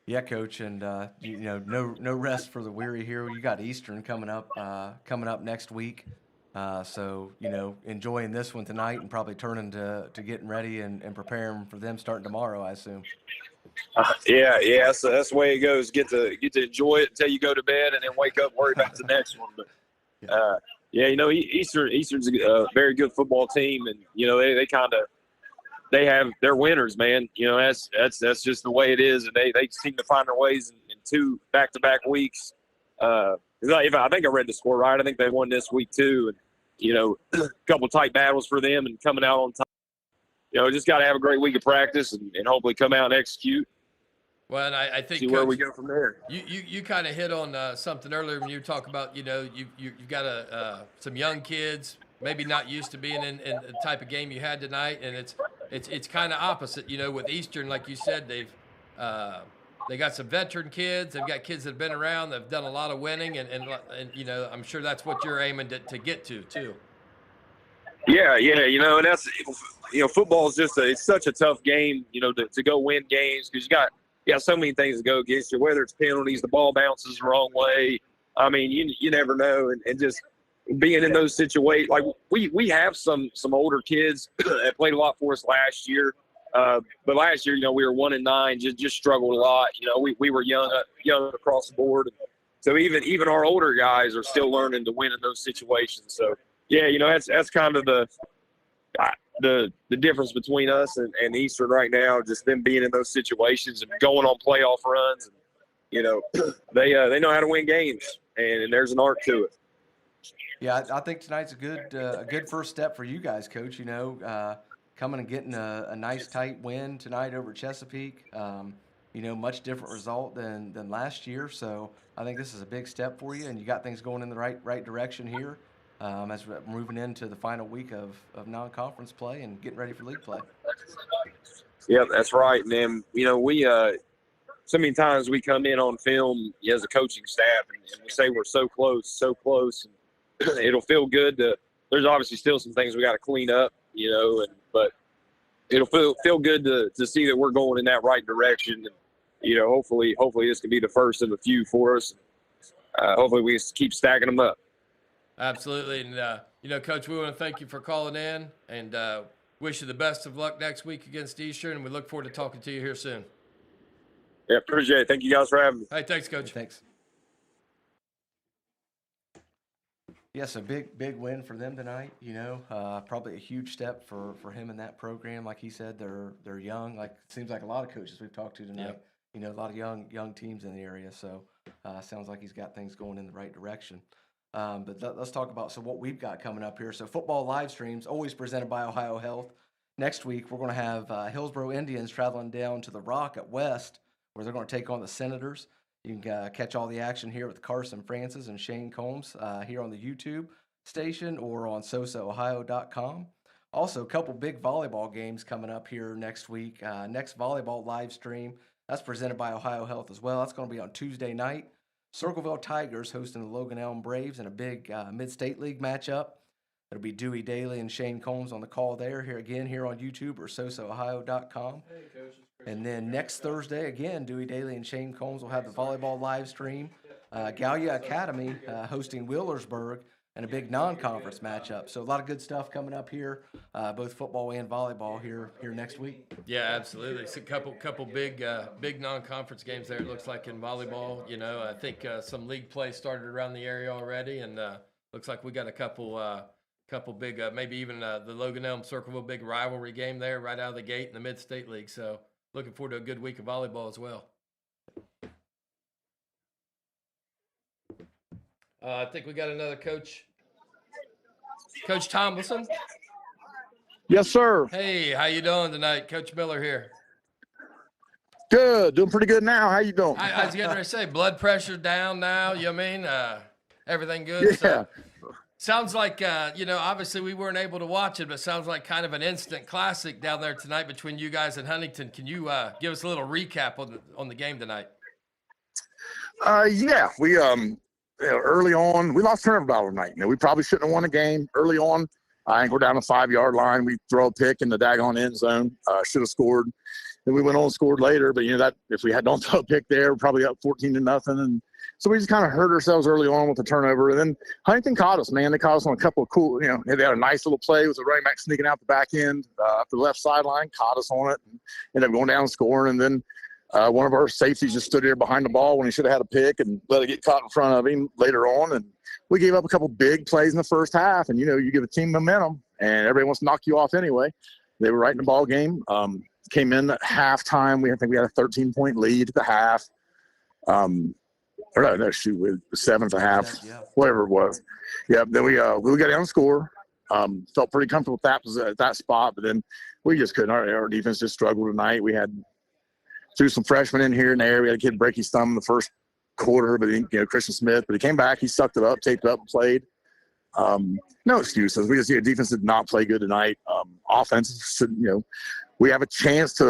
Yeah, Coach, and no rest for the weary here. You got Eastern coming up next week, so enjoying this one tonight and probably turning to getting ready and preparing for them starting tomorrow, I assume. Yeah. So that's the way it goes. Get to enjoy it until you go to bed, and then wake up and worry about the next one. But Eastern's a very good football team, and they're winners, man. That's just the way it is, and they seem to find their ways in 2 back-to-back weeks. I think I read the score right. I think they won this week too, and a couple tight battles for them and coming out on top. Just got to have a great week of practice and hopefully come out and execute. Well, and I think, see Coach, where we go from there. You kind of hit on something earlier when you talk about you've got some young kids maybe not used to being in the type of game you had tonight, and it's kind of opposite. With Eastern, like you said, they got some veteran kids, they've got kids that have been around, they've done a lot of winning, and I'm sure that's what you're aiming to get to too. Yeah, and that's football is it's such a tough game, to go win games because you got so many things to go against you, whether it's penalties, the ball bounces the wrong way. I mean, you never know, and just being in those situations, like we have some older kids that played a lot for us last year, but last year, we were 1-9, just struggled a lot. We were young across the board, so even our older guys are still learning to win in those situations. So yeah, that's kind of the difference between us and Eastern right now, just them being in those situations and going on playoff runs. And, they know how to win games, and there's an art to it. Yeah, I think tonight's a good first step for you guys, Coach. Coming and getting a nice tight win tonight over Chesapeake. Much different result than last year. So I think this is a big step for you, and you got things going in the right direction here. As we're moving into the final week of non-conference play and getting ready for league play. Yep, that's right. And then, we so many times we come in on film as a coaching staff and we say we're so close. And it'll feel good there's obviously still some things we got to clean up, but it'll feel good to see that we're going in that right direction. And, hopefully this can be the first of a few for us. Hopefully we just keep stacking them up. Absolutely. And, Coach, we want to thank you for calling in and wish you the best of luck next week against Eastern. And we look forward to talking to you here soon. Yeah, appreciate it. Thank you guys for having me. Hey, thanks, Coach. Thanks. Yes, a big win for them tonight. Probably a huge step for him in that program. Like he said, they're young. Like it seems like a lot of coaches we've talked to tonight. Yep. A lot of young teams in the area. So sounds like he's got things going in the right direction. But let's talk about what we've got coming up here. So football live streams, always presented by Ohio Health. Next week, we're going to have Hillsborough Indians traveling down to the Rock at West, where they're going to take on the Senators. You can catch all the action here with Carson Francis and Shane Combs here on the YouTube station or on SOSAOhio.com. Also, a couple big volleyball games coming up here next week. Next volleyball live stream, that's presented by Ohio Health as well. That's going to be on Tuesday night. Circleville Tigers hosting the Logan Elm Braves in a big Mid-State League matchup. It'll be Dewey Daly and Shane Combs on the call there here on YouTube or SOSAOhio.com. Hey, Coach. And then next Thursday, again, Dewey Daly and Shane Combs will have the volleyball live stream. Gallia Academy hosting Wheelersburg and a big non-conference matchup. So a lot of good stuff coming up here, both football and volleyball here next week. Yeah, absolutely. It's a couple big non-conference games there. It looks like in volleyball. I think some league play started around the area already, and looks like we got a couple big, maybe even the Logan Elm Circleville big rivalry game there right out of the gate in the Mid-State League. So looking forward to a good week of volleyball as well. I think we got another coach. Coach Tomlison. Yes, sir. Hey, how you doing tonight? Coach Miller here. Good. Doing pretty good now. How you doing? I was getting ready to say, blood pressure down now, you know what I mean? Everything good? Yeah. So, sounds like, obviously we weren't able to watch it, but sounds like kind of an instant classic down there tonight between you guys and Huntington. Can you give us a little recap on the game tonight? Yeah. We early on, we lost turnover battle tonight. We probably shouldn't have won a game early on. I think we're down the 5-yard line. We throw a pick in the daggone end zone. Should have scored. Then we went on and scored later. But that if we don't throw a pick there, we're probably up 14-0. And so we just kind of hurt ourselves early on with the turnover. And then Huntington caught us, man. They caught us on a couple of cool, they had a nice little play with a running back sneaking out the back end up the left sideline, caught us on it, and ended up going down and scoring. And then one of our safeties just stood there behind the ball when he should have had a pick and let it get caught in front of him later on. And we gave up a couple big plays in the first half. And, you give a team momentum, and everybody wants to knock you off anyway. They were right in the ball game. Came in at halftime. I think we had a 13-point lead at the half. It was 7 at the half, whatever it was. Yeah, then we got down to score. Felt pretty comfortable at that spot, but then we just couldn't. Our defense just struggled tonight. We threw some freshmen in here and there. We had a kid break his thumb in the first quarter, but Christian Smith, but he came back, he sucked it up, taped it up, and played. No excuses. We just defense did not play good tonight. Offense, we have a chance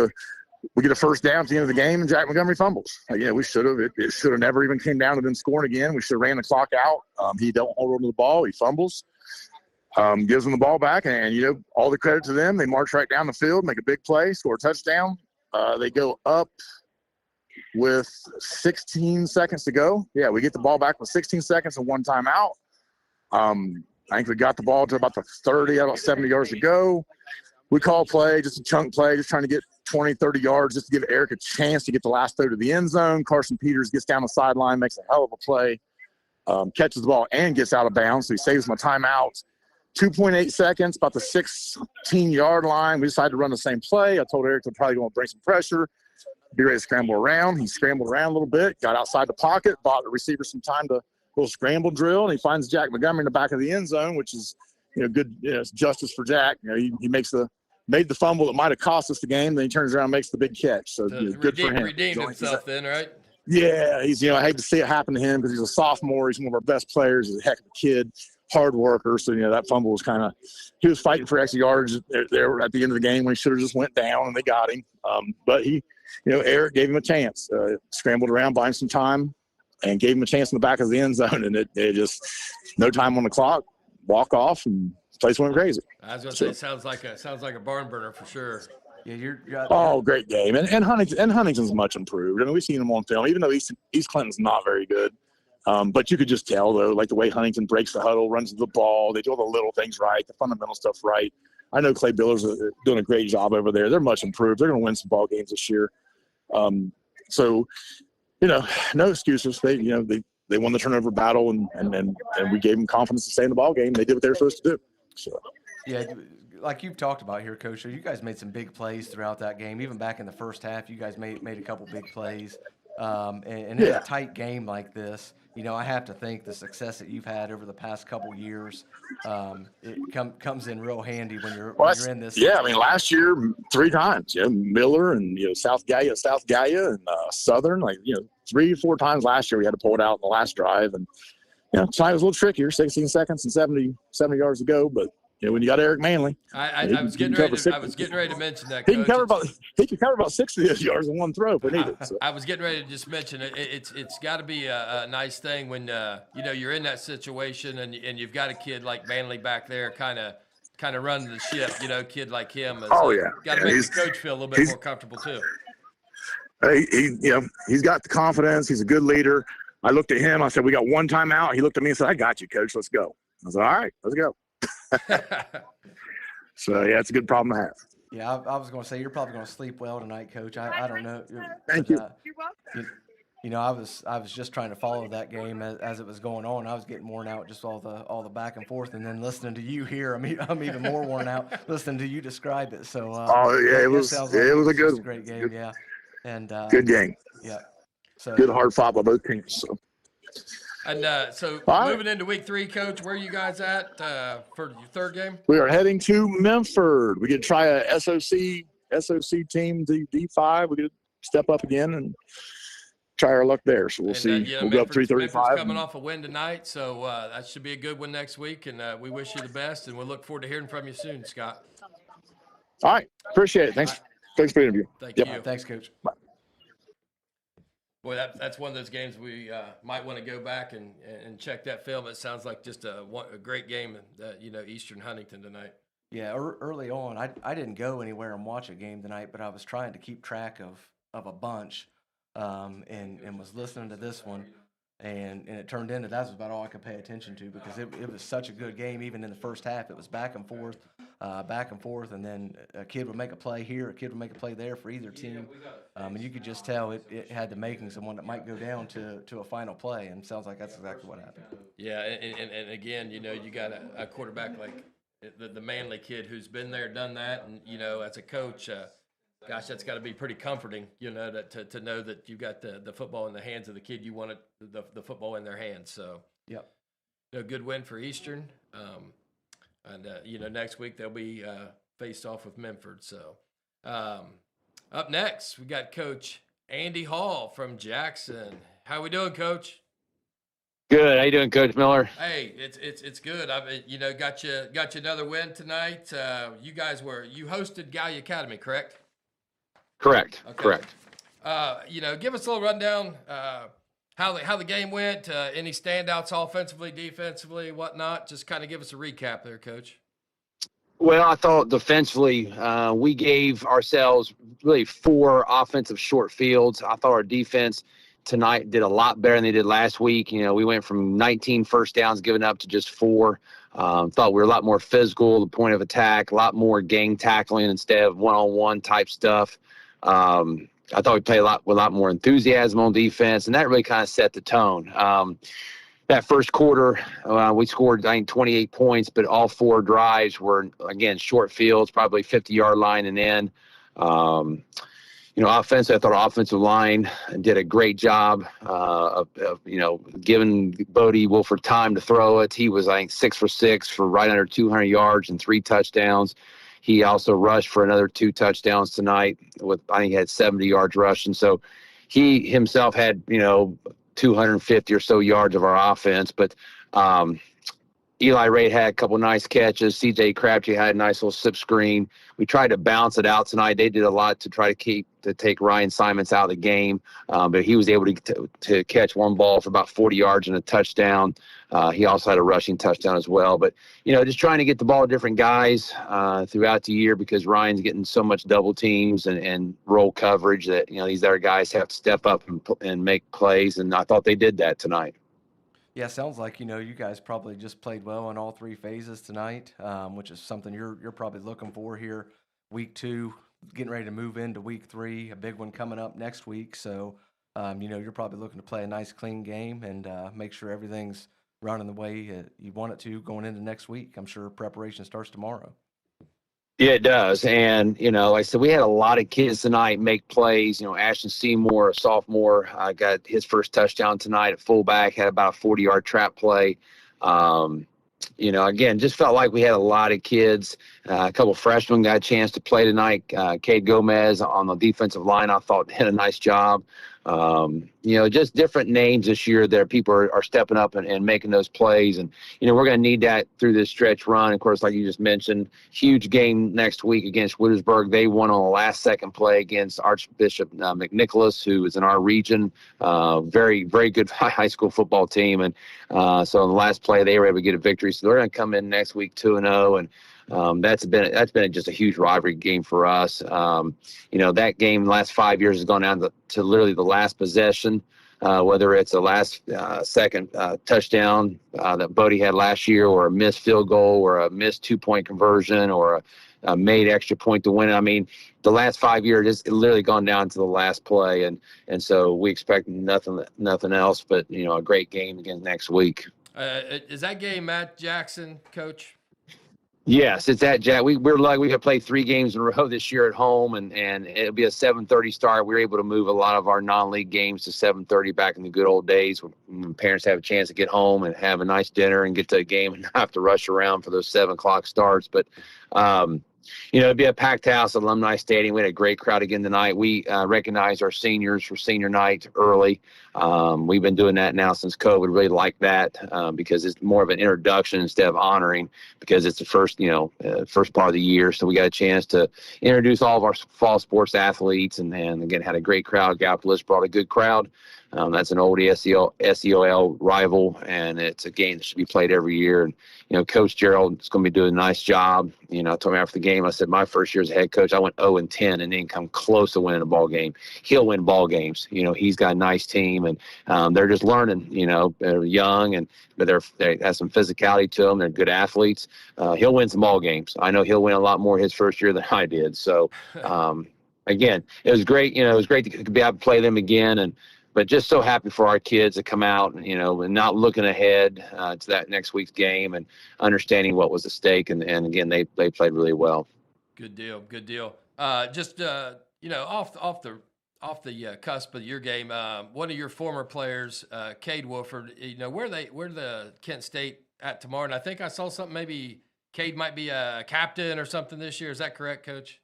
we get a first down at the end of the game, and Jack Montgomery fumbles. We should have. It should have never even came down to them scoring again. We should have ran the clock out. He don't hold on to the ball. He fumbles. Gives them the ball back, and all the credit to them. They march right down the field, make a big play, score a touchdown. They go up with 16 seconds to go. Yeah, we get the ball back with 16 seconds and one timeout. I think we got the ball to about the 30, about 70 yards to go. We call play, just a chunk play, just trying to get 20, 30 yards just to give Eric a chance to get the last throw to the end zone. Carson Peters gets down the sideline, makes a hell of a play, catches the ball and gets out of bounds, so he saves my timeout. 2.8 seconds, about the 16-yard line. We decided to run the same play. I told Eric to probably going to bring some pressure, be ready to scramble around. He scrambled around a little bit, got outside the pocket, bought the receiver some time to a little scramble drill, and he finds Jack Montgomery in the back of the end zone, which is good. It's justice for Jack. He made the fumble that might have cost us the game. Then he turns around and makes the big catch. So good for him. Redeemed himself then, right? Yeah, he's I hate to see it happen to him because he's a sophomore. He's one of our best players. He's a heck of a kid, hard worker. So that fumble was he was fighting for extra yards there at the end of the game when he should have just went down and they got him. But he, Eric gave him a chance, scrambled around, buying some time, and gave him a chance in the back of the end zone. And it just no time on the clock, walk off, and the place went crazy. I was going to say, sounds like a barn burner for sure. Yeah, great game, and Huntington's much improved. I mean, we've seen them on film, even though East Clinton's not very good. But you could just tell though, like the way Huntington breaks the huddle, runs the ball, they do all the little things right, the fundamental stuff right. I know Clay Beeler's doing a great job over there. They're much improved. They're going to win some ball games this year. So, no excuses. They won the turnover battle, and we gave them confidence to stay in the ball game. They did what they were supposed to do. So. Yeah, like you've talked about here, Coach, you guys made some big plays throughout that game. Even back in the first half, you guys made a couple big plays. And in a tight game like this, I have to think the success that you've had over the past couple years, it comes in real handy when you're in this. Yeah, I mean, last year 3 times, Miller and South Gaia, and Southern, 3 or 4 times last year we had to pull it out in the last drive, and tonight was a little trickier, 16 seconds and 70 yards to go, but. When you got Eric Manley, I was getting ready to mention that. He can cover about 60 of those yards in one throw if we need it. So. I was getting ready to just mention it. It's got to be a nice thing when you're in that situation and you've got a kid like Manley back there, kind of running the ship. Kid like him. Got to make the coach feel a little bit more comfortable too. He's got the confidence. He's a good leader. I looked at him. I said, "We got one timeout." He looked at me and said, "I got you, Coach. Let's go." was like, all right, let's go. So, yeah, it's a good problem to have. Yeah, I was going to say you're probably going to sleep well tonight, Coach. I don't know. Thank you. You know, I was just trying to follow that game as it was going on. I was getting worn out just all the back and forth, and then listening to you here, I'm even more worn out listening to you describe it. So it was a good, great game, yeah, and good game. Yeah, so good hard fought by both teams. So. And so moving into week 3, Coach, where are you guys at for your third game? We are heading to Minford. We could try a SOC team, D5. We could step up again and try our luck there. So we'll see. We'll go up 335. Minford's coming off a win tonight, so that should be a good one next week. And we wish you the best, and we'll look forward to hearing from you soon, Scott. All right. Appreciate it. Thanks for the interview. Thank you. Thanks, Coach. Bye. Boy, that's one of those games we might want to go back and check that film. It sounds like just a great game, Eastern Huntington tonight. Yeah, early on, I didn't go anywhere and watch a game tonight, but I was trying to keep track of a bunch, and was listening to this one, and it turned into that was about all I could pay attention to because it was such a good game. Even in the first half, it was back and forth, and then a kid would make a play here, a kid would make a play there for either team, and you could just tell it had the makings of one that might go down to a final play, and it sounds like that's exactly what happened. Yeah, and again, you got a quarterback like the Manly kid who's been there, done that, and as a coach, gosh, that's got to be pretty comforting, that to know that you got the football in the hands of the kid you wanted the football in their hands. So, yep, good win for Eastern. And next week they'll be faced off with Minford. So, up next we got Coach Andy Hall from Jackson. How we doing, Coach? Good. How you doing, Coach Miller? Hey, it's good. Got you another win tonight. You hosted Gallia Academy, correct? Correct. Okay. Correct. Give us a little rundown how the game went. Any standouts offensively, defensively, whatnot. Just kind of give us a recap there, Coach. Well, I thought defensively we gave ourselves really 4 offensive short fields. I thought our defense tonight did a lot better than they did last week. We went from 19 first downs given up to just 4. Thought we were a lot more physical, the point of attack, a lot more gang tackling instead of one-on-one type stuff. I thought we played with a lot more enthusiasm on defense, and that really kind of set the tone. That first quarter, we scored, 28 points, but all 4 drives were, again, short fields, probably 50-yard line and in. Offensive, I thought our offensive line did a great job of giving Bodie Wolford time to throw it. He was, 6 for 6 for right under 200 yards and 3 touchdowns. He also rushed for another 2 touchdowns tonight I think he had 70 yards rushing. So he himself had, 250 or so yards of our offense. But Eli Ray had a couple nice catches. CJ Crabtree had a nice little slip screen. We tried to bounce it out tonight. They did a lot to try to take Ryan Simons out of the game, but he was able to catch one ball for about 40 yards and a touchdown. He also had a rushing touchdown as well. But, just trying to get the ball to different guys throughout the year because Ryan's getting so much double teams and roll coverage that, these other guys have to step up and make plays, and I thought they did that tonight. Yeah, sounds like, you guys probably just played well in all 3 phases tonight, which is something you're probably looking for here. Week 2, getting ready to move into week 3, a big one coming up next week. So, you're probably looking to play a nice, clean game and make sure everything's running the way you want it to going into next week. I'm sure preparation starts tomorrow. Yeah, it does. And, like I said, we had a lot of kids tonight make plays. Ashton Seymour, a sophomore, got his first touchdown tonight at fullback, had about a 40-yard trap play. Again, just felt like we had a lot of kids. A couple freshmen got a chance to play tonight. Cade Gomez on the defensive line, I thought, did a nice job. Just different names this year that people are stepping up and making those plays. And, we're going to need that through this stretch run. Of course, like you just mentioned, huge game next week against Wittersburg. They won on the last second play against Archbishop McNicholas, who is in our region. Very, very good high school football team. And so in the last play, they were able to get a victory. So they're going to come in next week 2-0. And that's been just a huge rivalry game for us. That game the last 5 years has gone down to literally the last possession. whether it's a last second touchdown that Bodie had last year, or a missed field goal, or a missed 2-point conversion, or a made extra point to win it. I mean, the last 5 years, it's literally gone down to the last play, and so we expect nothing else but a great game again next week. Is that game at Jackson, Coach? Yes, it's at Jack. We're lucky we have played 3 games in a row this year at home, and it'll be a 7:30 start. We were able to move a lot of our non-league games to 7:30 back in the good old days when parents have a chance to get home and have a nice dinner and get to a game and not have to rush around for those 7 o'clock starts. But it'd be a packed house at Alumni Stadium. We had a great crowd again tonight. We recognized our seniors for senior night early. We've been doing that now since COVID. Really like that because it's more of an introduction instead of honoring, because it's the first part of the year. So we got a chance to introduce all of our fall sports athletes, and again, had a great crowd. Gallipolis brought a good crowd. That's an old SEOL rival, and it's a game that should be played every year. And, Coach Gerald is going to be doing a nice job. I told him after the game, I said, my first year as a head coach, I went 0-10 and didn't come close to winning a ball game. He'll win ball games. He's got a nice team, and they're just learning. They're young, but they have some physicality to them. They're good athletes. He'll win some ball games. I know he'll win a lot more his first year than I did. So, again, it was great. It was great to be able to play them again, but just so happy for our kids to come out, and not looking ahead to that next week's game, and understanding what was at stake. And again, they played really well. Good deal. Just off the cusp of your game, one of your former players, Cade Wolford. Where the Kent State at tomorrow? And I think I saw something. Maybe Cade might be a captain or something this year. Is that correct, Coach?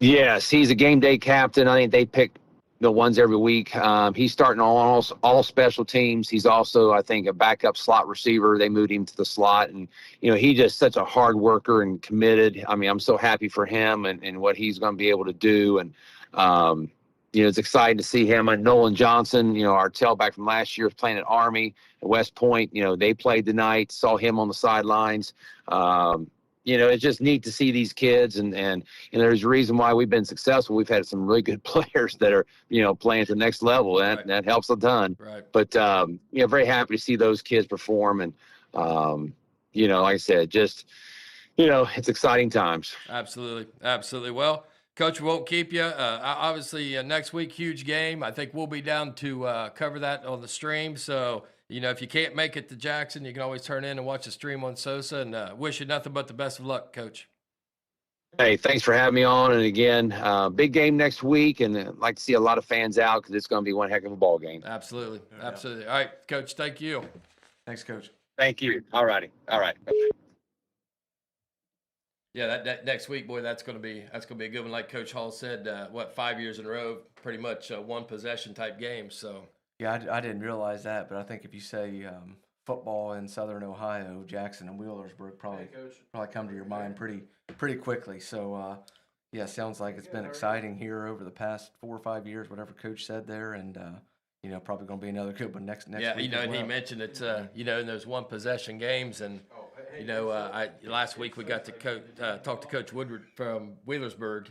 Yes, he's a game day captain. I think they pick the ones every week. He's starting all special teams. He's also, I think, a backup slot receiver. They moved him to the slot, and he's just such a hard worker and committed. I mean, I'm so happy for him and what he's going to be able to do. And it's exciting to see him. And Nolan Johnson, our tailback from last year, was playing at Army at West Point. They played tonight. Saw him on the sidelines. It's just neat to see these kids, and there's a reason why we've been successful. We've had some really good players that are, playing at the next level, and that helps a ton. Right. But, very happy to see those kids perform. And, like I said, just, it's exciting times. Absolutely. Well, Coach, we won't keep you. Obviously, next week, huge game. I think we'll be down to cover that on the stream. So, if you can't make it to Jackson, you can always turn in and watch the stream on SOSA. And wish you nothing but the best of luck, Coach. Hey, thanks for having me on. And again, big game next week, and I'd like to see a lot of fans out because it's going to be one heck of a ball game. Absolutely. All right, Coach, thank you. Thanks, Coach. Thank you. All righty. All right. Yeah, that next week, boy, that's going to be a good one. Like Coach Hall said, 5 years in a row, pretty much one possession type game. So. Yeah, I didn't realize that, but I think if you say football in Southern Ohio, Jackson and Wheelersburg probably come to your mind pretty quickly. So, sounds like it's been exciting here over the past 4 or 5 years, whatever Coach said there, and probably going to be another good one next week. Yeah, and he mentioned it's in those one possession games, and last week we got to talk to Coach Woodward from Wheelersburg.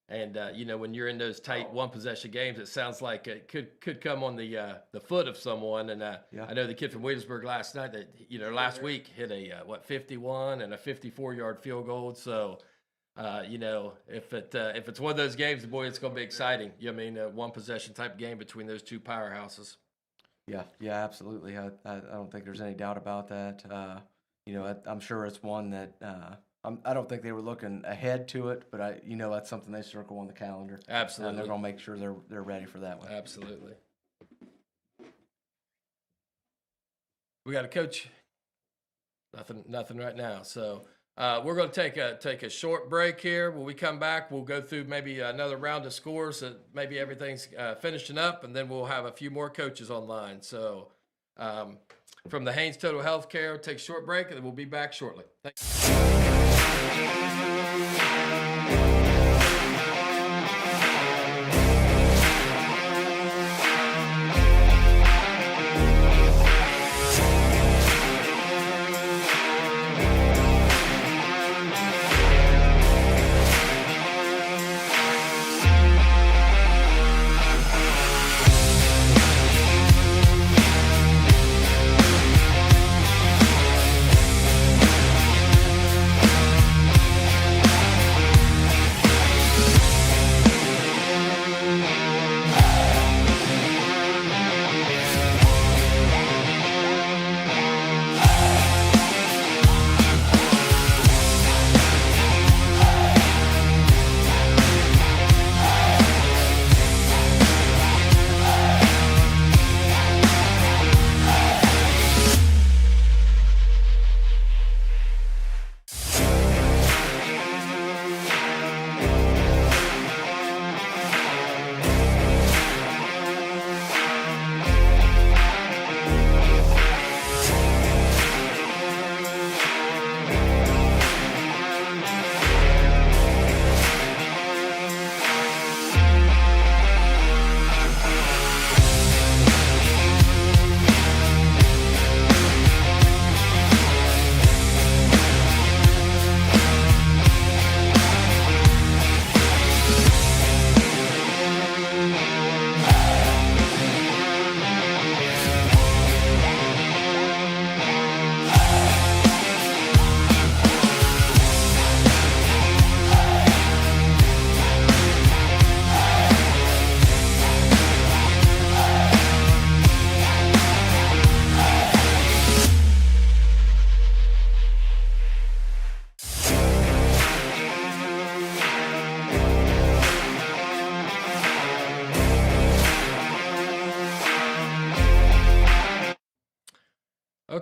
And, when you're in those tight one-possession games, it sounds like it could come on the foot of someone. And I know the kid from Williamsburg last night last week hit a 51 and a 54-yard field goal. So, if it's one of those games, boy, it's going to be exciting. A one-possession type game between those two powerhouses. Yeah, absolutely. I don't think there's any doubt about that. I'm sure it's one that I don't think they were looking ahead to it, but that's something they circle on the calendar. Absolutely. And they're going to make sure they're ready for that one. Absolutely. We got a coach. Nothing right now. So we're going to take a short break here. When we come back, we'll go through maybe another round of scores. So maybe everything's finishing up, and then we'll have a few more coaches online. So from the Haynes Total Healthcare, take a short break, and then we'll be back shortly. Thanks.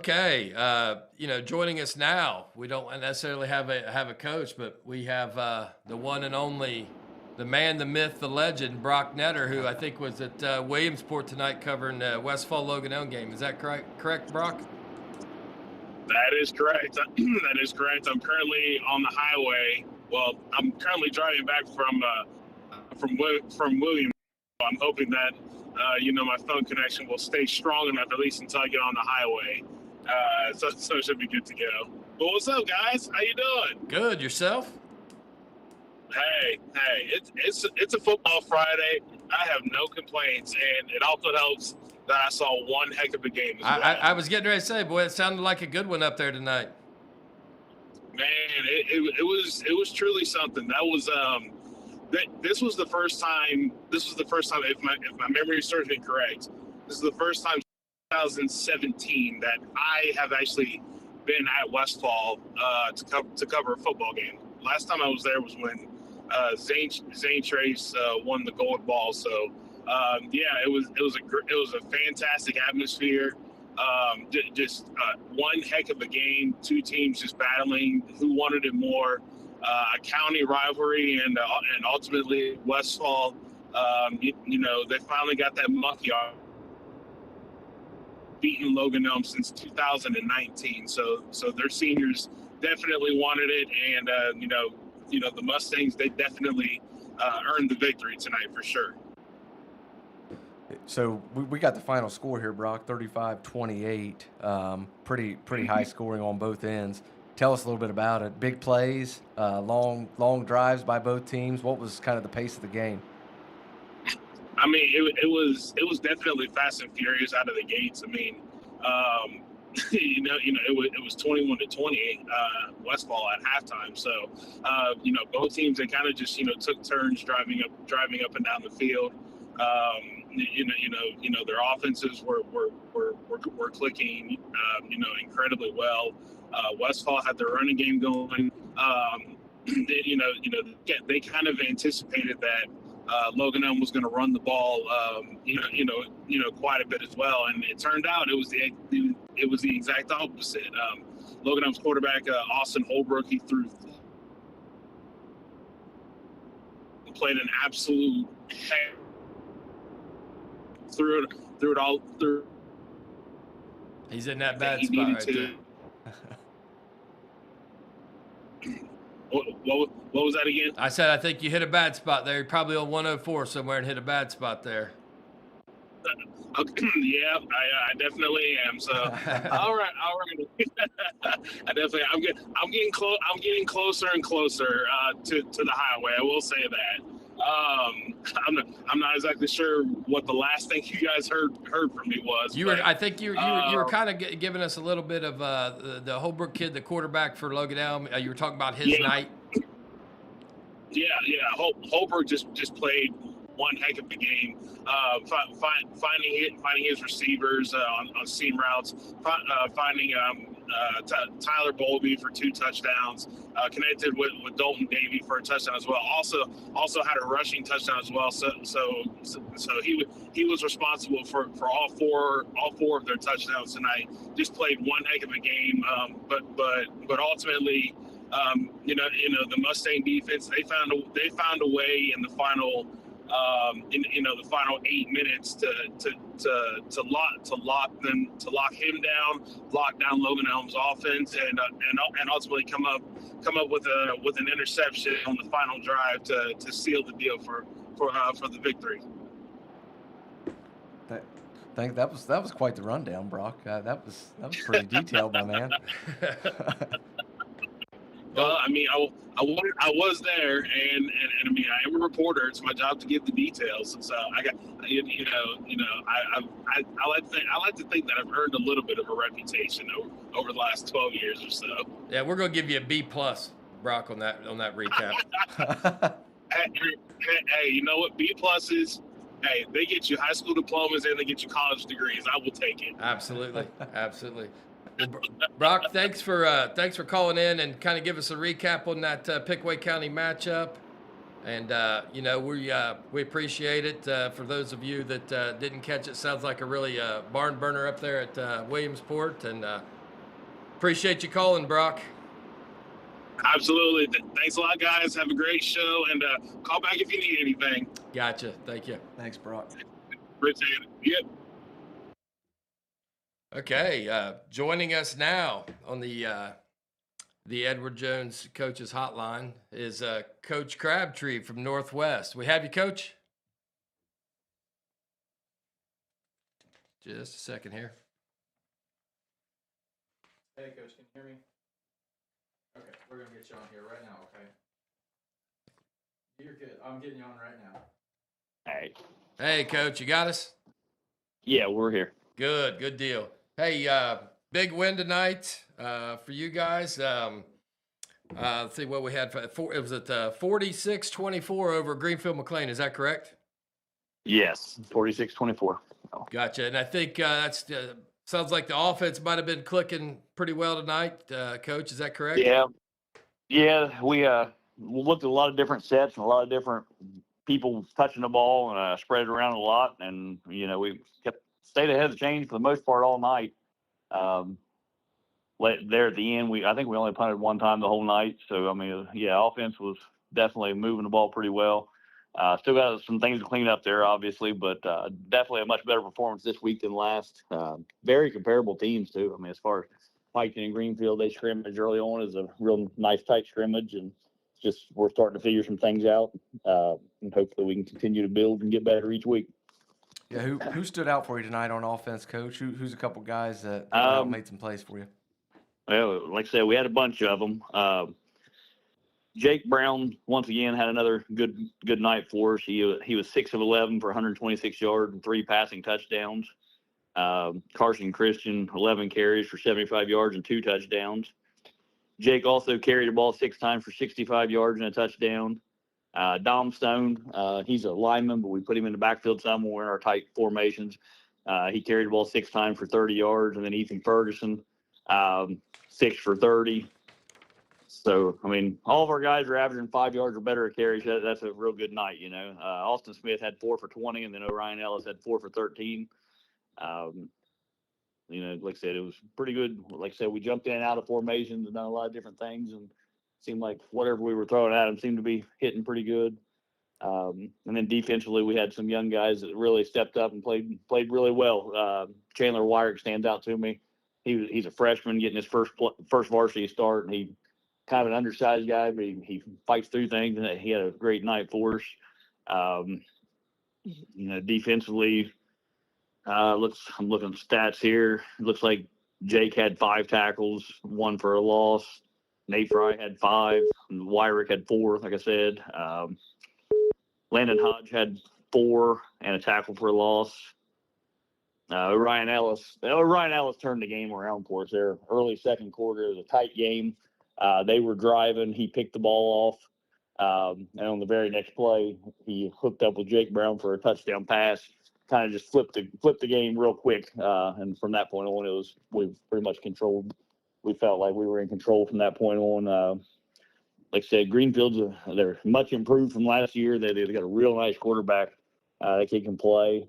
Okay, joining us now, we don't necessarily have a coach, but we have the one and only, the man, the myth, the legend, Brock Netter, who I think was at Williamsport tonight covering the Westfall Logan Elm game. Is that correct, Brock? That is correct. That is correct. I'm currently on the highway. Well, I'm currently driving back from William. I'm hoping that my phone connection will stay strong enough at least until I get on the highway. So it should be good to go. But what's up, guys? How you doing? Good. Yourself? Hey, it's a football Friday. I have no complaints, and it also helps that I saw one heck of a game as well. I was getting ready to say, boy, it sounded like a good one up there tonight. Man, it was truly something. That was this was the first time. If my memory serves me correct, this is the first time 2017 that I have actually been at Westfall to cover a football game. Last time I was there was when Zane Trace won the gold ball. So it was a fantastic atmosphere. Just one heck of a game. Two teams just battling who wanted it more. A county rivalry and ultimately Westfall. They finally got that monkey off, beating Logan Elm since 2019. So their seniors definitely wanted it, and the Mustangs, they definitely earned the victory tonight for sure. So we got the final score here, Brock, 35-28. Pretty high scoring on both ends. Tell us a little bit about it. Big plays, long drives by both teams. What was kind of the pace of the game? I mean, it was definitely fast and furious out of the gates. I mean, it was 21-20 Westfall at halftime. So, both teams, they kind of just took turns driving up and down the field. Their offenses were clicking, incredibly well. Westfall had their running game going. They kind of anticipated that Logan Elm was going to run the ball, quite a bit as well, and it turned out it was the exact opposite. Logan Elm's quarterback, Austin Holbrook, he played an absolute heck. Threw it all through. He's in that bad spot right there. What was that again? I said I think you hit a bad spot there. You're probably on 104 somewhere and hit a bad spot there. Yeah, I definitely am. So, all right. I'm getting closer and closer to the highway. I will say that. I'm not exactly sure what the last thing you guys heard from me was. I think you were kind of giving us a little bit of the Holbrook kid, the quarterback for Logan Elm. You were talking about his night. Yeah. Holbrook just played one heck of a game. Finding his receivers on seam routes, finding Tyler Bowlby for 2 touchdowns, connected with Dalton Davey for a touchdown as well. Also had a rushing touchdown as well. So he was responsible for all four of their touchdowns tonight. Just played one heck of a game. But ultimately, the Mustang defense, they found a way in the final. The final 8 minutes to lock him down, lock down Logan Elm's offense, and ultimately come up with an interception on the final drive to seal the deal for the victory. I think that was quite the rundown, Brock. That was pretty detailed, my man. Well, I mean, I was there, and I mean, I am a reporter. It's my job to give the details, and so I got, I like to think that I've earned a little bit of a reputation over the last 12 years or so. Yeah, we're gonna give you a B+, Brock, on that recap. Hey, you know what? B+ is. Hey, they get you high school diplomas and they get you college degrees. I will take it. Absolutely. Well, Brock, thanks for calling in and kind of give us a recap on that Pickaway County matchup. And we appreciate it. For those of you that didn't catch it, sounds like a really barn burner up there at Williamsport, and appreciate you calling, Brock. Absolutely. Thanks a lot, guys. Have a great show, and call back if you need anything. Gotcha. Thank you. Thanks, Brock. Appreciate it. Yep. Okay, joining us now on the Edward Jones Coaches Hotline is Coach Crabtree from Northwest. We have you, Coach? Just a second here. Hey, Coach, can you hear me? Okay, we're going to get you on here right now, okay? You're good. I'm getting you on right now. All right. Hey, Coach, you got us? Yeah, we're here. Good deal. Hey, big win tonight for you guys. Let's see what we had. It was at 46-24 over Greenfield McLean. Is that correct? Yes, 46-24. Oh. Gotcha. And I think that's sounds like the offense might have been clicking pretty well tonight, Coach. Is that correct? Yeah. We looked at a lot of different sets and a lot of different people touching the ball and spread it around a lot. And we stayed ahead of the chains for the most part all night. There at the end, I think we only punted one time the whole night. So offense was definitely moving the ball pretty well. Still got some things to clean up there, obviously, but definitely a much better performance this week than last. Very comparable teams too. As far as Pike and Greenfield, they scrimmaged early on as a real nice tight scrimmage, and we're starting to figure some things out, and hopefully we can continue to build and get better each week. Yeah, who stood out for you tonight on offense, Coach? Who's a couple guys that made some plays for you? Well, like I said, we had a bunch of them. Jake Brown once again had another good night for us. He was 6 of 11 for 126 yards and 3 passing touchdowns. Carson Christian 11 carries for 75 yards and 2 touchdowns. Jake also carried the ball 6 times for 65 yards and a touchdown. Dom Stone, he's a lineman, but we put him in the backfield somewhere in our tight formations. He carried the ball 6 times for 30 yards, and then Ethan Ferguson 6 for 30. So, all of our guys are averaging 5 yards or better a carry. So that's a real good night, Austin Smith had 4 for 20, and then Orion Ellis had 4 for 13. Like I said, it was pretty good. Like I said, we jumped in and out of formations and done a lot of different things, and it seemed like whatever we were throwing at them seemed to be hitting pretty good. And then defensively, we had some young guys that really stepped up and played really well. Chandler Wyrick stands out to me. He's a freshman getting his first varsity start, and he kind of an undersized guy, but he fights through things, and he had a great night for us. Defensively, I'm looking at stats here. It looks like Jake had 5 tackles, 1 for a loss. Nate Fry had 5, and Wyrick had 4, like I said. Landon Hodge had 4 and a tackle for a loss. Orion Ellis turned the game around for us there. Early second quarter, it was a tight game. They were driving. He picked the ball off. And on the very next play, he hooked up with Jake Brown for a touchdown pass. Kind of just flipped the game real quick. And from that point on, we pretty much controlled. We felt like we were in control from that point on. Like I said, Greenfield's they're much improved from last year. They've got a real nice quarterback. That kid can play.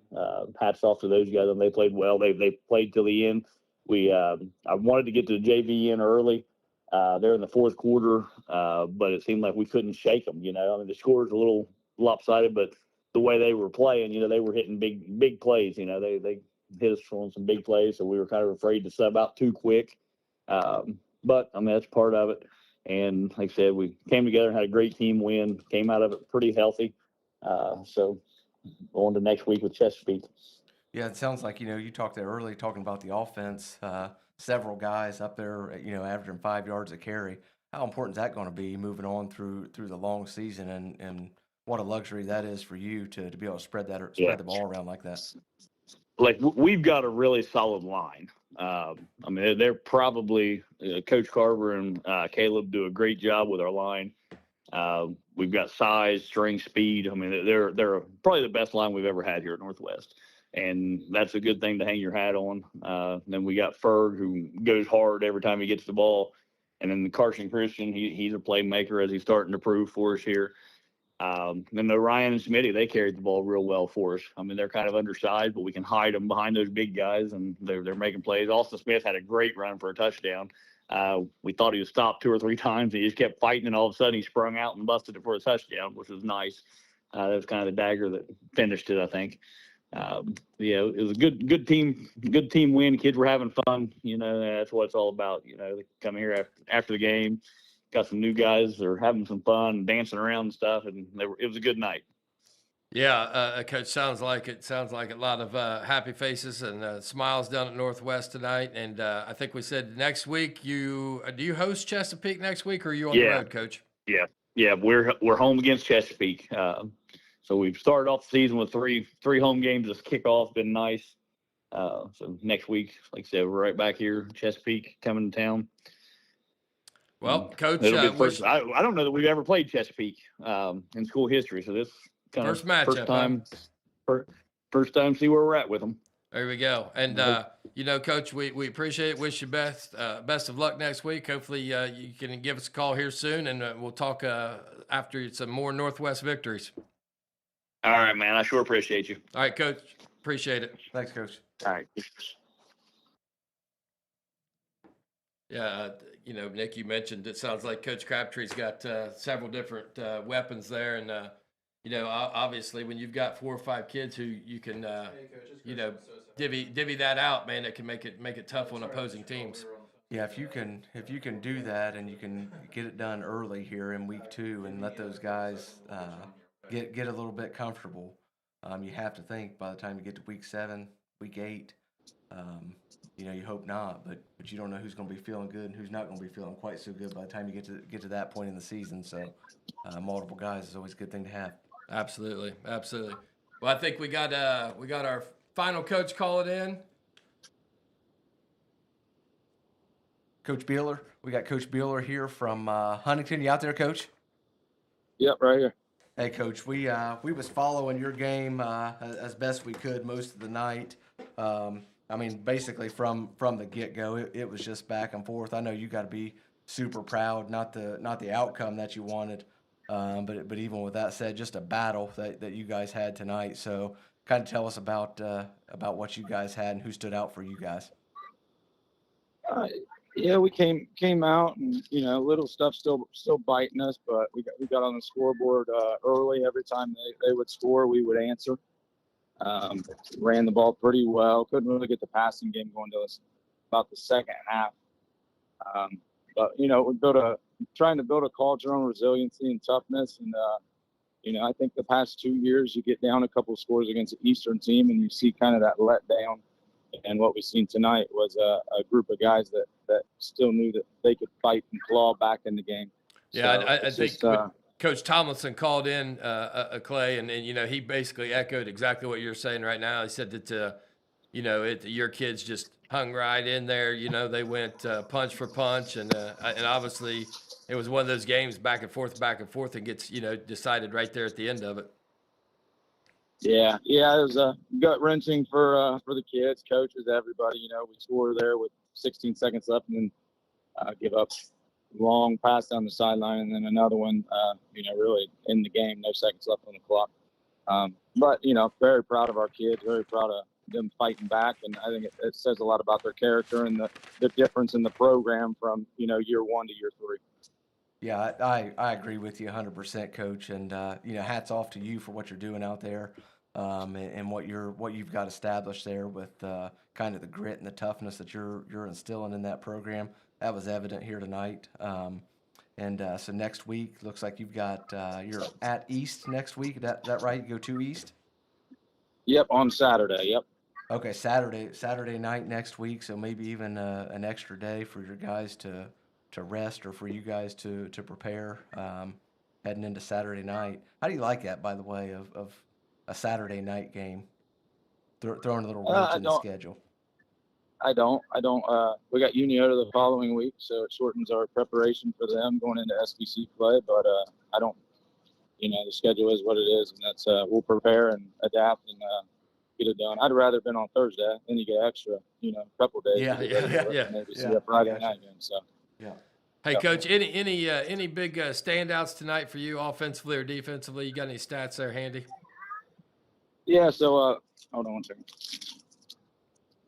Hats off to those guys. And they played well. They played till the end. I wanted to get to the JV in early. They're in the fourth quarter, but it seemed like we couldn't shake them. The score's a little lopsided, but the way they were playing, they were hitting big plays. They hit us on some big plays, so we were kind of afraid to sub out too quick. But that's part of it. And like I said, we came together and had a great team win. Came out of it pretty healthy. So on to next week with Chesapeake. Yeah, it sounds like you talked there early talking about the offense. Several guys up there, averaging 5 yards a carry. How important is that going to be moving on through the long season, and what a luxury that is for you to be able to spread the ball around like that. Like, we've got a really solid line. They're probably Coach Carver and Caleb do a great job with our line. We've got size, strength, speed. They're probably the best line we've ever had here at Northwest. And that's a good thing to hang your hat on. Then we got Ferg, who goes hard every time he gets the ball. And then Carson Christian, he's a playmaker as he's starting to prove for us here. And Ryan and Smitty, they carried the ball real well for us. I mean, they're kind of undersized, but we can hide them behind those big guys, and they're making plays. Austin Smith had a great run for a touchdown. We thought he was stopped 2 or 3 times. He just kept fighting, and all of a sudden he sprung out and busted it for a touchdown, which was nice. That was kind of the dagger that finished it, I think. It was a good team win. Kids were having fun. That's what it's all about. They come here after the game. Got some new guys that are having some fun and dancing around and stuff, and it was a good night. Yeah, Coach, sounds like it. Sounds like a lot of happy faces and smiles down at Northwest tonight. And I think we said next week do you host Chesapeake next week, or are you on the road, Coach? Yeah, we're home against Chesapeake. So we've started off the season with three home games as kickoff. Been nice. So next week, like I said, we're right back here, Chesapeake coming to town. Well, Coach, I don't know that we've ever played Chesapeake in school history, so this kind first of matchup, first time, see where we're at with them. There we go. And Coach, we appreciate it. Wish you best of luck next week. Hopefully, you can give us a call here soon, and we'll talk after some more Northwest victories. All right, man. I sure appreciate you. All right, Coach. Appreciate it. Thanks, Coach. All right. Yeah, Nick, you mentioned it sounds like Coach Crabtree's got several different weapons there, and obviously when you've got 4 or 5 kids who you can divvy that out, man, it can make it tough on opposing teams. Yeah, if you can do that and you can get it done early here in week 2 and let those guys get a little bit comfortable, you have to think by the time you get to week 7, week 8. You hope not, but you don't know who's going to be feeling good and who's not going to be feeling quite so good by the time you get to that point in the season. So, multiple guys is always a good thing to have. Absolutely. Well, I think we got our final coach calling in. Coach Beeler, we got Coach Beeler here from Huntington. You out there, Coach? Yep, right here. Hey, Coach. We was following your game as best we could most of the night. Basically from the get-go, it was just back and forth. I know you got to be super proud, not the outcome that you wanted, but even with that said, just a battle that you guys had tonight. So, kind of tell us about what you guys had and who stood out for you guys. Yeah, we came out and little stuff still biting us, but we got on the scoreboard early. Every time they would score, we would answer. Ran the ball pretty well. Couldn't really get the passing game going to us about the second half. But we're trying to build a culture on resiliency and toughness. And I think the past 2 years, you get down a couple of scores against the Eastern team, and you see kind of that letdown. And what we've seen tonight was a group of guys that still knew that they could fight and claw back in the game. Yeah, So I think Coach Tomlison called in Clay, and he basically echoed exactly what you're saying right now. He said that your kids just hung right in there. They went punch for punch, and obviously it was one of those games back and forth, and gets decided right there at the end of it. Yeah, it was gut wrenching for the kids, coaches, everybody. We score there with 16 seconds left, and then give up long pass down the sideline, and then another one, really in the game, no seconds left on the clock. But very proud of our kids, very proud of them fighting back, and I think it says a lot about their character and the difference in the program from year 1 to year 3. Yeah, I agree with you 100%, Coach, and hats off to you for what you're doing out there, and what you've got established there with kind of the grit and the toughness that you're instilling in that program. That was evident here tonight. So next week looks like you've got you're at East next week. That right? You go to East? Yep, on Saturday. Yep. Okay, Saturday night next week. So maybe even an extra day for your guys to rest, or for you guys to prepare heading into Saturday night. How do you like that, by the way, of a Saturday night game, throwing a little wrench in the schedule? I don't. We got Unioto the following week, so it shortens our preparation for them going into SBC play. But I don't. The schedule is what it is, and that's we'll prepare and adapt and get it done. I'd rather have been on Thursday, then you get extra, a couple of days. Yeah. Maybe see a Friday night game. So. Yeah. Hey, Coach, any big standouts tonight for you, offensively or defensively? You got any stats there handy? Yeah. So hold on one second.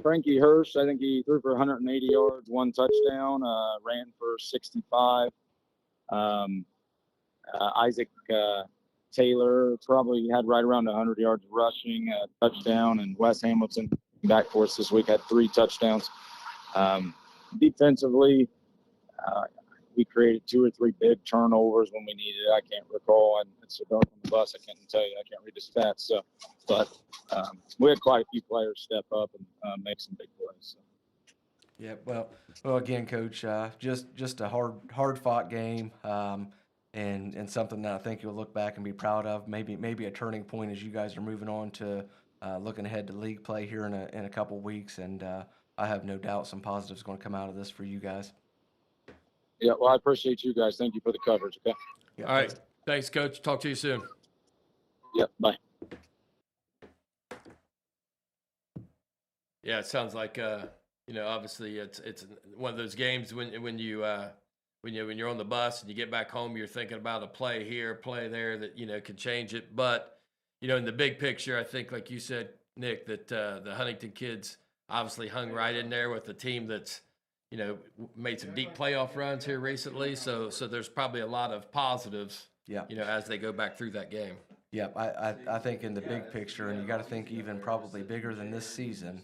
Frankie Hurst, I think he threw for 180 yards, 1 touchdown, ran for 65. Isaac Taylor probably had right around 100 yards rushing, a touchdown, and Wes Hamilton back for us this week had 3 touchdowns. Defensively, we created 2 or 3 big turnovers when we needed it. I can't recall, and it's so dark on the bus. I can't tell you. I can't read the stats. So, but we had quite a few players step up and make some big plays. So. Yeah, well, again, Coach, just a hard fought game, and something that I think you'll look back and be proud of. Maybe a turning point as you guys are moving on to looking ahead to league play here in a couple weeks, and I have no doubt some positives going to come out of this for you guys. Yeah, well, I appreciate you guys. Thank you for the coverage. Okay. Yeah, all right, thanks, Coach. Talk to you soon. Yep. Bye. Yeah, it sounds like obviously it's one of those games when you're on the bus and you get back home, you're thinking about a play here, play there that could change it. But in the big picture, I think, like you said, Nick, that the Huntington kids obviously hung right in there with the team that's made some deep playoff runs here recently. So there's probably a lot of positives. Yeah. As they go back through that game. Yeah, I think in the big picture, and you got to think even probably bigger than this season,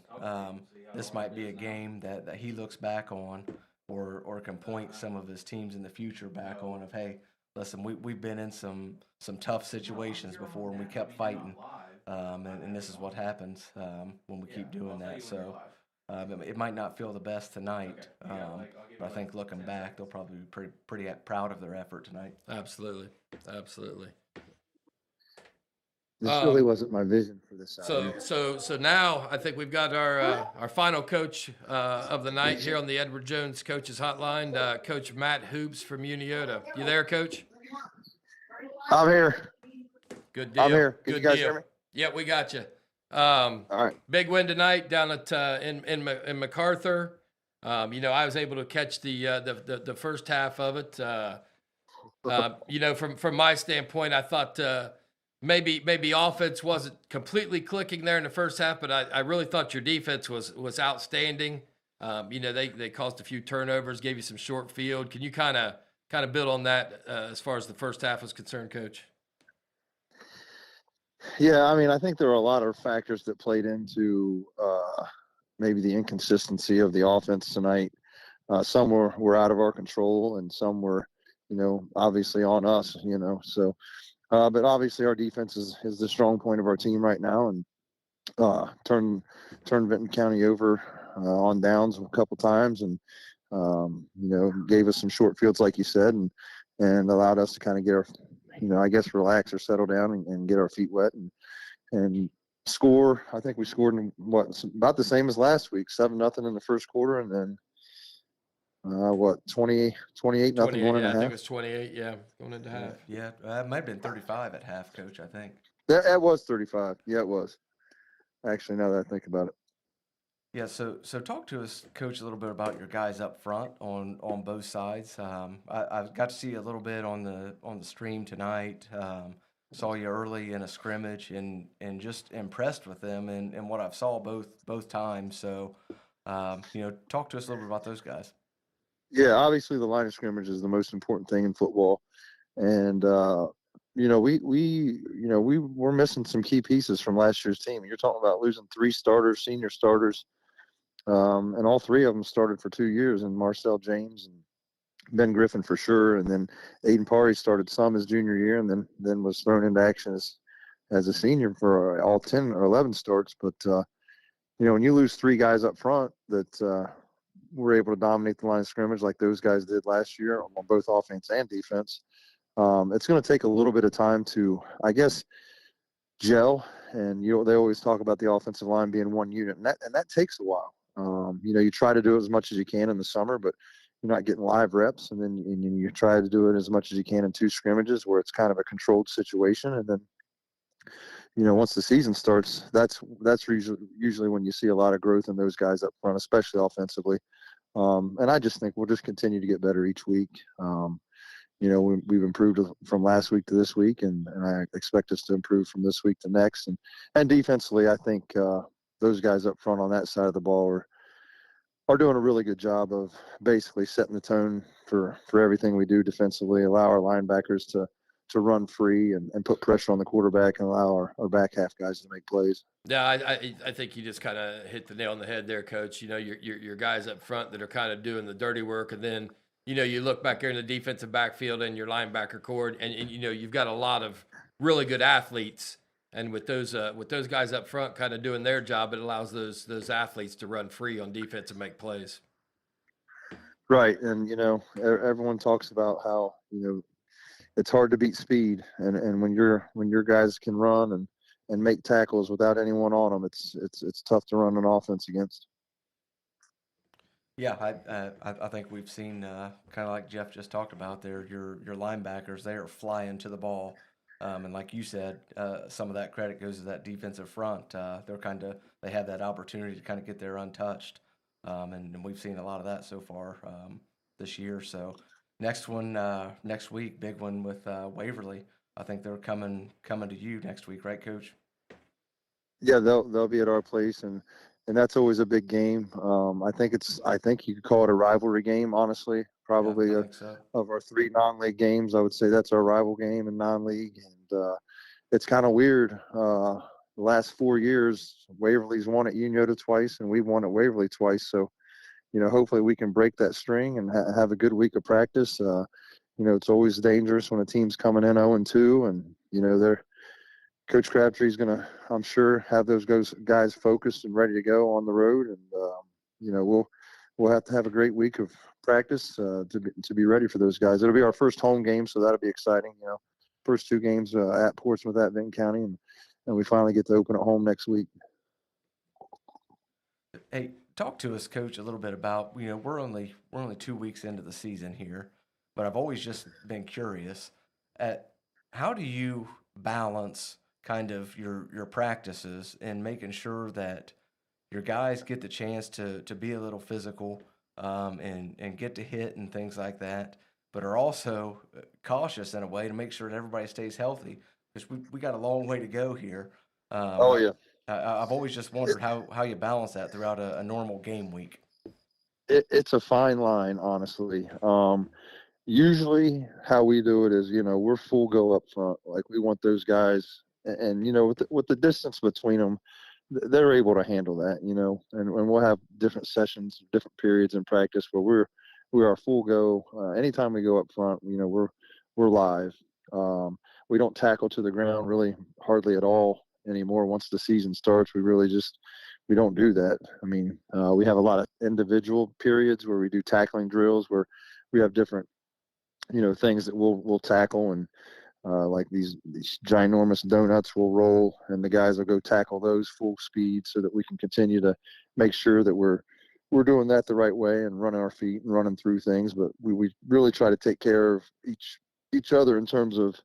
this might be a game that he looks back on or can point some of his teams in the future back on of, hey, listen, we've been in some tough situations before and we kept fighting, and this is what happens when we keep doing that. So it might not feel the best tonight, but I think looking back, they'll probably be pretty proud of their effort tonight. Absolutely. This really wasn't my vision for this Saturday. So now I think we've got our final coach of the night here on the Edward Jones Coaches Hotline, Coach Matt Hoops from Unioto. You there, Coach? I'm here. Good deal. I'm here. Can Good you guys deal. hear me? Yeah, we got you. All right. Big win tonight down at in MacArthur. I was able to catch the first half of it. From my standpoint, I thought maybe offense wasn't completely clicking there in the first half, but I really thought your defense was outstanding. They caused a few turnovers, gave you some short field. Can you kind of build on that as far as the first half is concerned, Coach? Yeah, I mean, I think there are a lot of factors that played into maybe the inconsistency of the offense tonight. Some were out of our control, and some were, obviously on us. So, but obviously our defense is the strong point of our team right now, and turned Benton County over on downs a couple times, and gave us some short fields, like you said, and allowed us to kind of get our, relax or settle down and get our feet wet and score. I think we scored in about the same as last week, 7-0 in the first quarter, and then 28-0 going into half. I think it was 28. Yeah, going into half. Yeah, it might have been 35 at half, Coach. I think that was 35. Yeah, it was. Actually, now that I think about it. Yeah, so talk to us, Coach, a little bit about your guys up front on both sides. I got to see a little bit on the stream tonight. Saw you early in a scrimmage and just impressed with them and what I've saw both times. So, talk to us a little bit about those guys. Yeah, obviously the line of scrimmage is the most important thing in football, and we were missing some key pieces from last year's team. You're talking about losing 3 starters, senior starters. And all 3 of them started for 2 years, and Marcel James and Ben Griffin for sure, and then Aiden Parry started some his junior year, and then was thrown into action as a senior for all 10 or 11 starts. But when you lose 3 guys up front that were able to dominate the line of scrimmage like those guys did last year on both offense and defense, it's going to take a little bit of time to, I guess, gel. And they always talk about the offensive line being one unit, and that takes a while. You try to do it as much as you can in the summer, but you're not getting live reps, and then you try to do it as much as you can in 2 scrimmages where it's kind of a controlled situation, and then once the season starts, that's usually when you see a lot of growth in those guys up front, especially offensively. And I just think we'll just continue to get better each week. We've improved from last week to this week, and I expect us to improve from this week to next. And defensively, I think those guys up front on that side of the ball are doing a really good job of basically setting the tone for everything we do defensively, allow our linebackers to run free and put pressure on the quarterback and allow our back half guys to make plays. Yeah, I think you just kind of hit the nail on the head there, Coach. Your guys up front that are kind of doing the dirty work, and then you look back here in the defensive backfield and your linebacker cord, and you've got a lot of really good athletes, and with those guys up front kind of doing their job, it allows those athletes to run free on defense and make plays. Right, and everyone talks about how it's hard to beat speed, and when your guys can run and make tackles without anyone on them, it's tough to run an offense against. Yeah, I think we've seen kind of like Jeff just talked about there. Your linebackers, they are flying to the ball, and like you said, some of that credit goes to that defensive front. They have that opportunity to kind of get there untouched, and we've seen a lot of that so far this year. So next week, big one with Waverly. I think they're coming to you next week, right, Coach? Yeah, they'll be at our place, and that's always a big game. I think you could call it a rivalry game, honestly. Probably of our 3 non-league games, I would say that's our rival game in non-league, and it's kind of weird. The last 4 years, Waverly's won at Unioto twice, and we've won at Waverly twice. So, hopefully we can break that string and have a good week of practice. It's always dangerous when a team's coming in 0-2, and Coach Crabtree's going to, I'm sure, have those guys focused and ready to go on the road, and we'll have to have a great week of practice to be ready for those guys. It'll be our first home game, so that'll be exciting. First 2 games at Portsmouth, at Vinton County, and we finally get to open at home next week. Hey, talk to us, Coach, a little bit about we're only 2 weeks into the season here, but I've always just been curious at how do you balance kind of your practices and making sure that your guys get the chance to be a little physical and get to hit and things like that, but are also cautious in a way to make sure that everybody stays healthy, because we got a long way to go here. Yeah. I've always just wondered how you balance that throughout a normal game week. It's a fine line, honestly. Usually how we do it is, we're full go up front. Like, we want those guys, and with the distance between them, they're able to handle that, and we'll have different sessions, different periods in practice where we are full go. Anytime we go up front, we're live. We don't tackle to the ground really hardly at all anymore. Once the season starts, we don't do that. I mean, we have a lot of individual periods where we do tackling drills where we have different, things that we'll tackle, and like these ginormous donuts will roll, and the guys will go tackle those full speed so that we can continue to make sure that we're doing that the right way and running our feet and running through things. But we really try to take care of each other in terms of,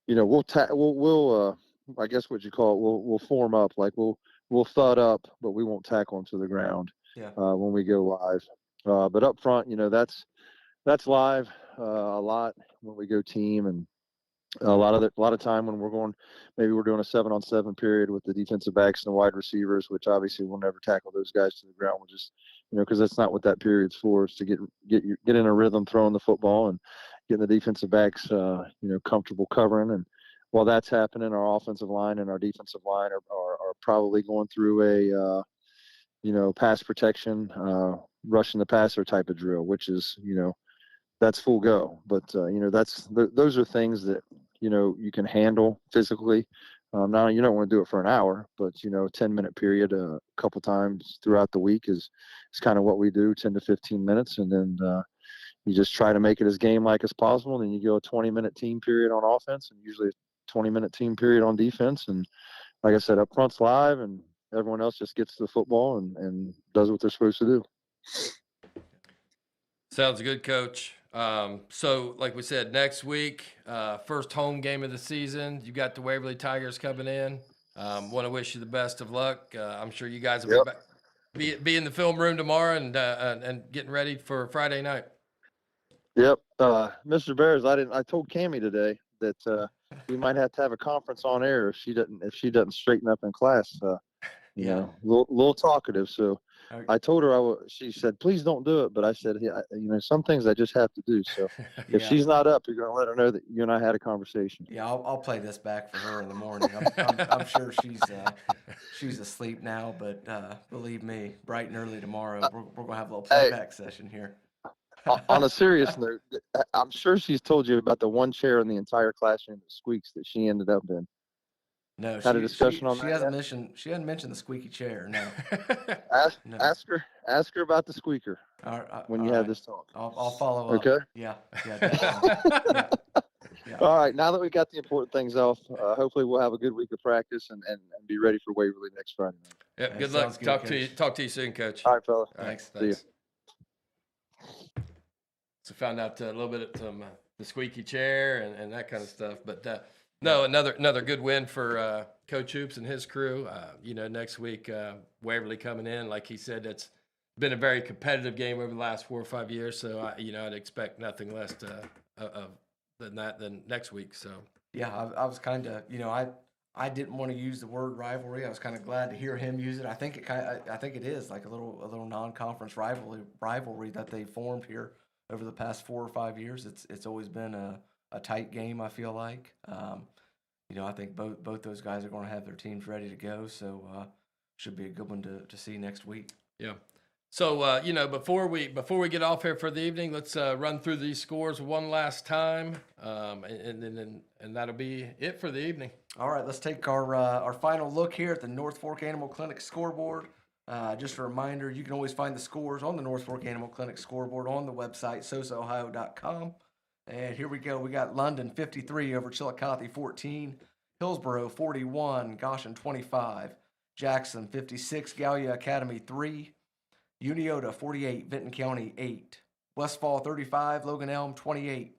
we'll I guess what you call it, we'll form up, like we'll thud up, but we won't tackle them to the ground when we go live. But up front, that's live a lot when we go team, and a lot of time when we're doing a 7-on-7 period with the defensive backs and the wide receivers, which obviously we'll never tackle those guys to the ground. We'll just, because that's not what that period's for. Is to get in a rhythm throwing the football and getting the defensive backs, comfortable covering. And while that's happening, our offensive line and our defensive line are probably going through a, pass protection, rushing the passer type of drill, which is, that's full go. But, those are things that, you can handle physically. Now, you don't want to do it for an hour, but, a 10-minute period a couple times throughout the week is kind of what we do, 10 to 15 minutes. And then you just try to make it as game-like as possible. And then you go a 20-minute team period on offense and usually a 20-minute team period on defense. And like I said, up front's live, and everyone else just gets to the football and does what they're supposed to do. Sounds good, Coach. So, like we said, next week, first home game of the season. You got the Waverly Tigers coming in. Want to wish you the best of luck. I'm sure you guys will be in the film room tomorrow and getting ready for Friday night. Yep. Mr. Barrows, I told Cammie today that we might have to have a conference on air if she doesn't straighten up in class. You know, a little talkative. So I told her she said, please don't do it. But I said, yeah, you know, some things I just have to do. So if she's not up, you're going to let her know that you and I had a conversation. Yeah, I'll play this back for her in the morning. I'm sure she's asleep now, but believe me, bright and early tomorrow, we're going to have a little playback session here. On a serious note, I'm sure she's told you about the one chair in the entire classroom that squeaks that she ended up in. No, had a discussion on that. She hasn't mentioned the squeaky chair. No. Ask her about the squeaker when you have this talk. I'll follow up. Okay. Yeah. Definitely. Yeah. All right. Now that we got the important things off, hopefully we'll have a good week of practice and be ready for Waverly next Friday night. Yeah. Good luck. Talk to you soon, Coach. All right, fella. Thanks. See you. So found out a little bit of the squeaky chair and that kind of stuff, but no, another good win for Coach Hoops and his crew. You know, next week Waverly coming in, like he said, it's been a very competitive game over the last 4 or 5 years. So I'd expect nothing less than next week. So yeah, I was kind of, I didn't want to use the word rivalry. I was kind of glad to hear him use it. I think it is like a little non-conference rivalry that they formed here over the past 4 or 5 years. It's always been a tight game, I feel like. I think both those guys are going to have their teams ready to go, so should be a good one to see next week. Yeah. So before we get off here for the evening, let's run through these scores one last time, and that'll be it for the evening. All right, let's take our final look here at the North Fork Animal Clinic scoreboard. Just a reminder, you can always find the scores on the North Fork Animal Clinic scoreboard on the website, sosaohio.com. And here we go. We got London 53 over Chillicothe 14, Hillsboro 41, Goshen 25, Jackson 56, Gallia Academy 3, Unioto 48, Vinton County 8, Westfall 35, Logan Elm 28,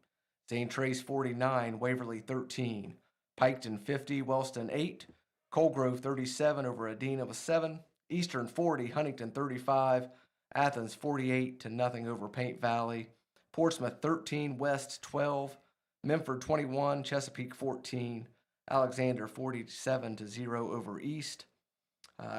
St. Trace 49, Waverly 13, Piketon 50, Wellston 8, Coalgrove 37 over Adena 7, Eastern 40, Huntington 35, Athens 48-0 over Paint Valley, Portsmouth 13, West 12, Minford 21, Chesapeake 14, Alexander 47-0 over East,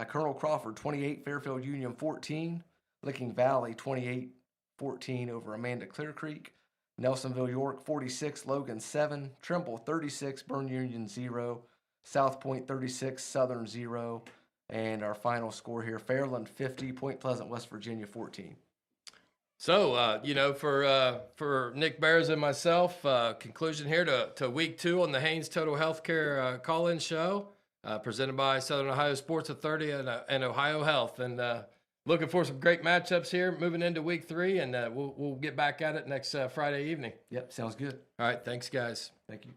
Colonel Crawford 28, Fairfield Union 14, Licking Valley 28-14 over Amanda Clear Creek, Nelsonville York 46, Logan 7, Trimble 36, Burn Union 0, South Point 36, Southern 0, and our final score here, Fairland 50, Point Pleasant, West Virginia 14. So, for Nick Barrows and myself, conclusion here to week 2 on the Haynes Total Healthcare call-in show, presented by Southern Ohio Sports Authority and Ohio Health. And looking for some great matchups here moving into week 3, and we'll get back at it next Friday evening. Yep, sounds good. All right, thanks, guys. Thank you.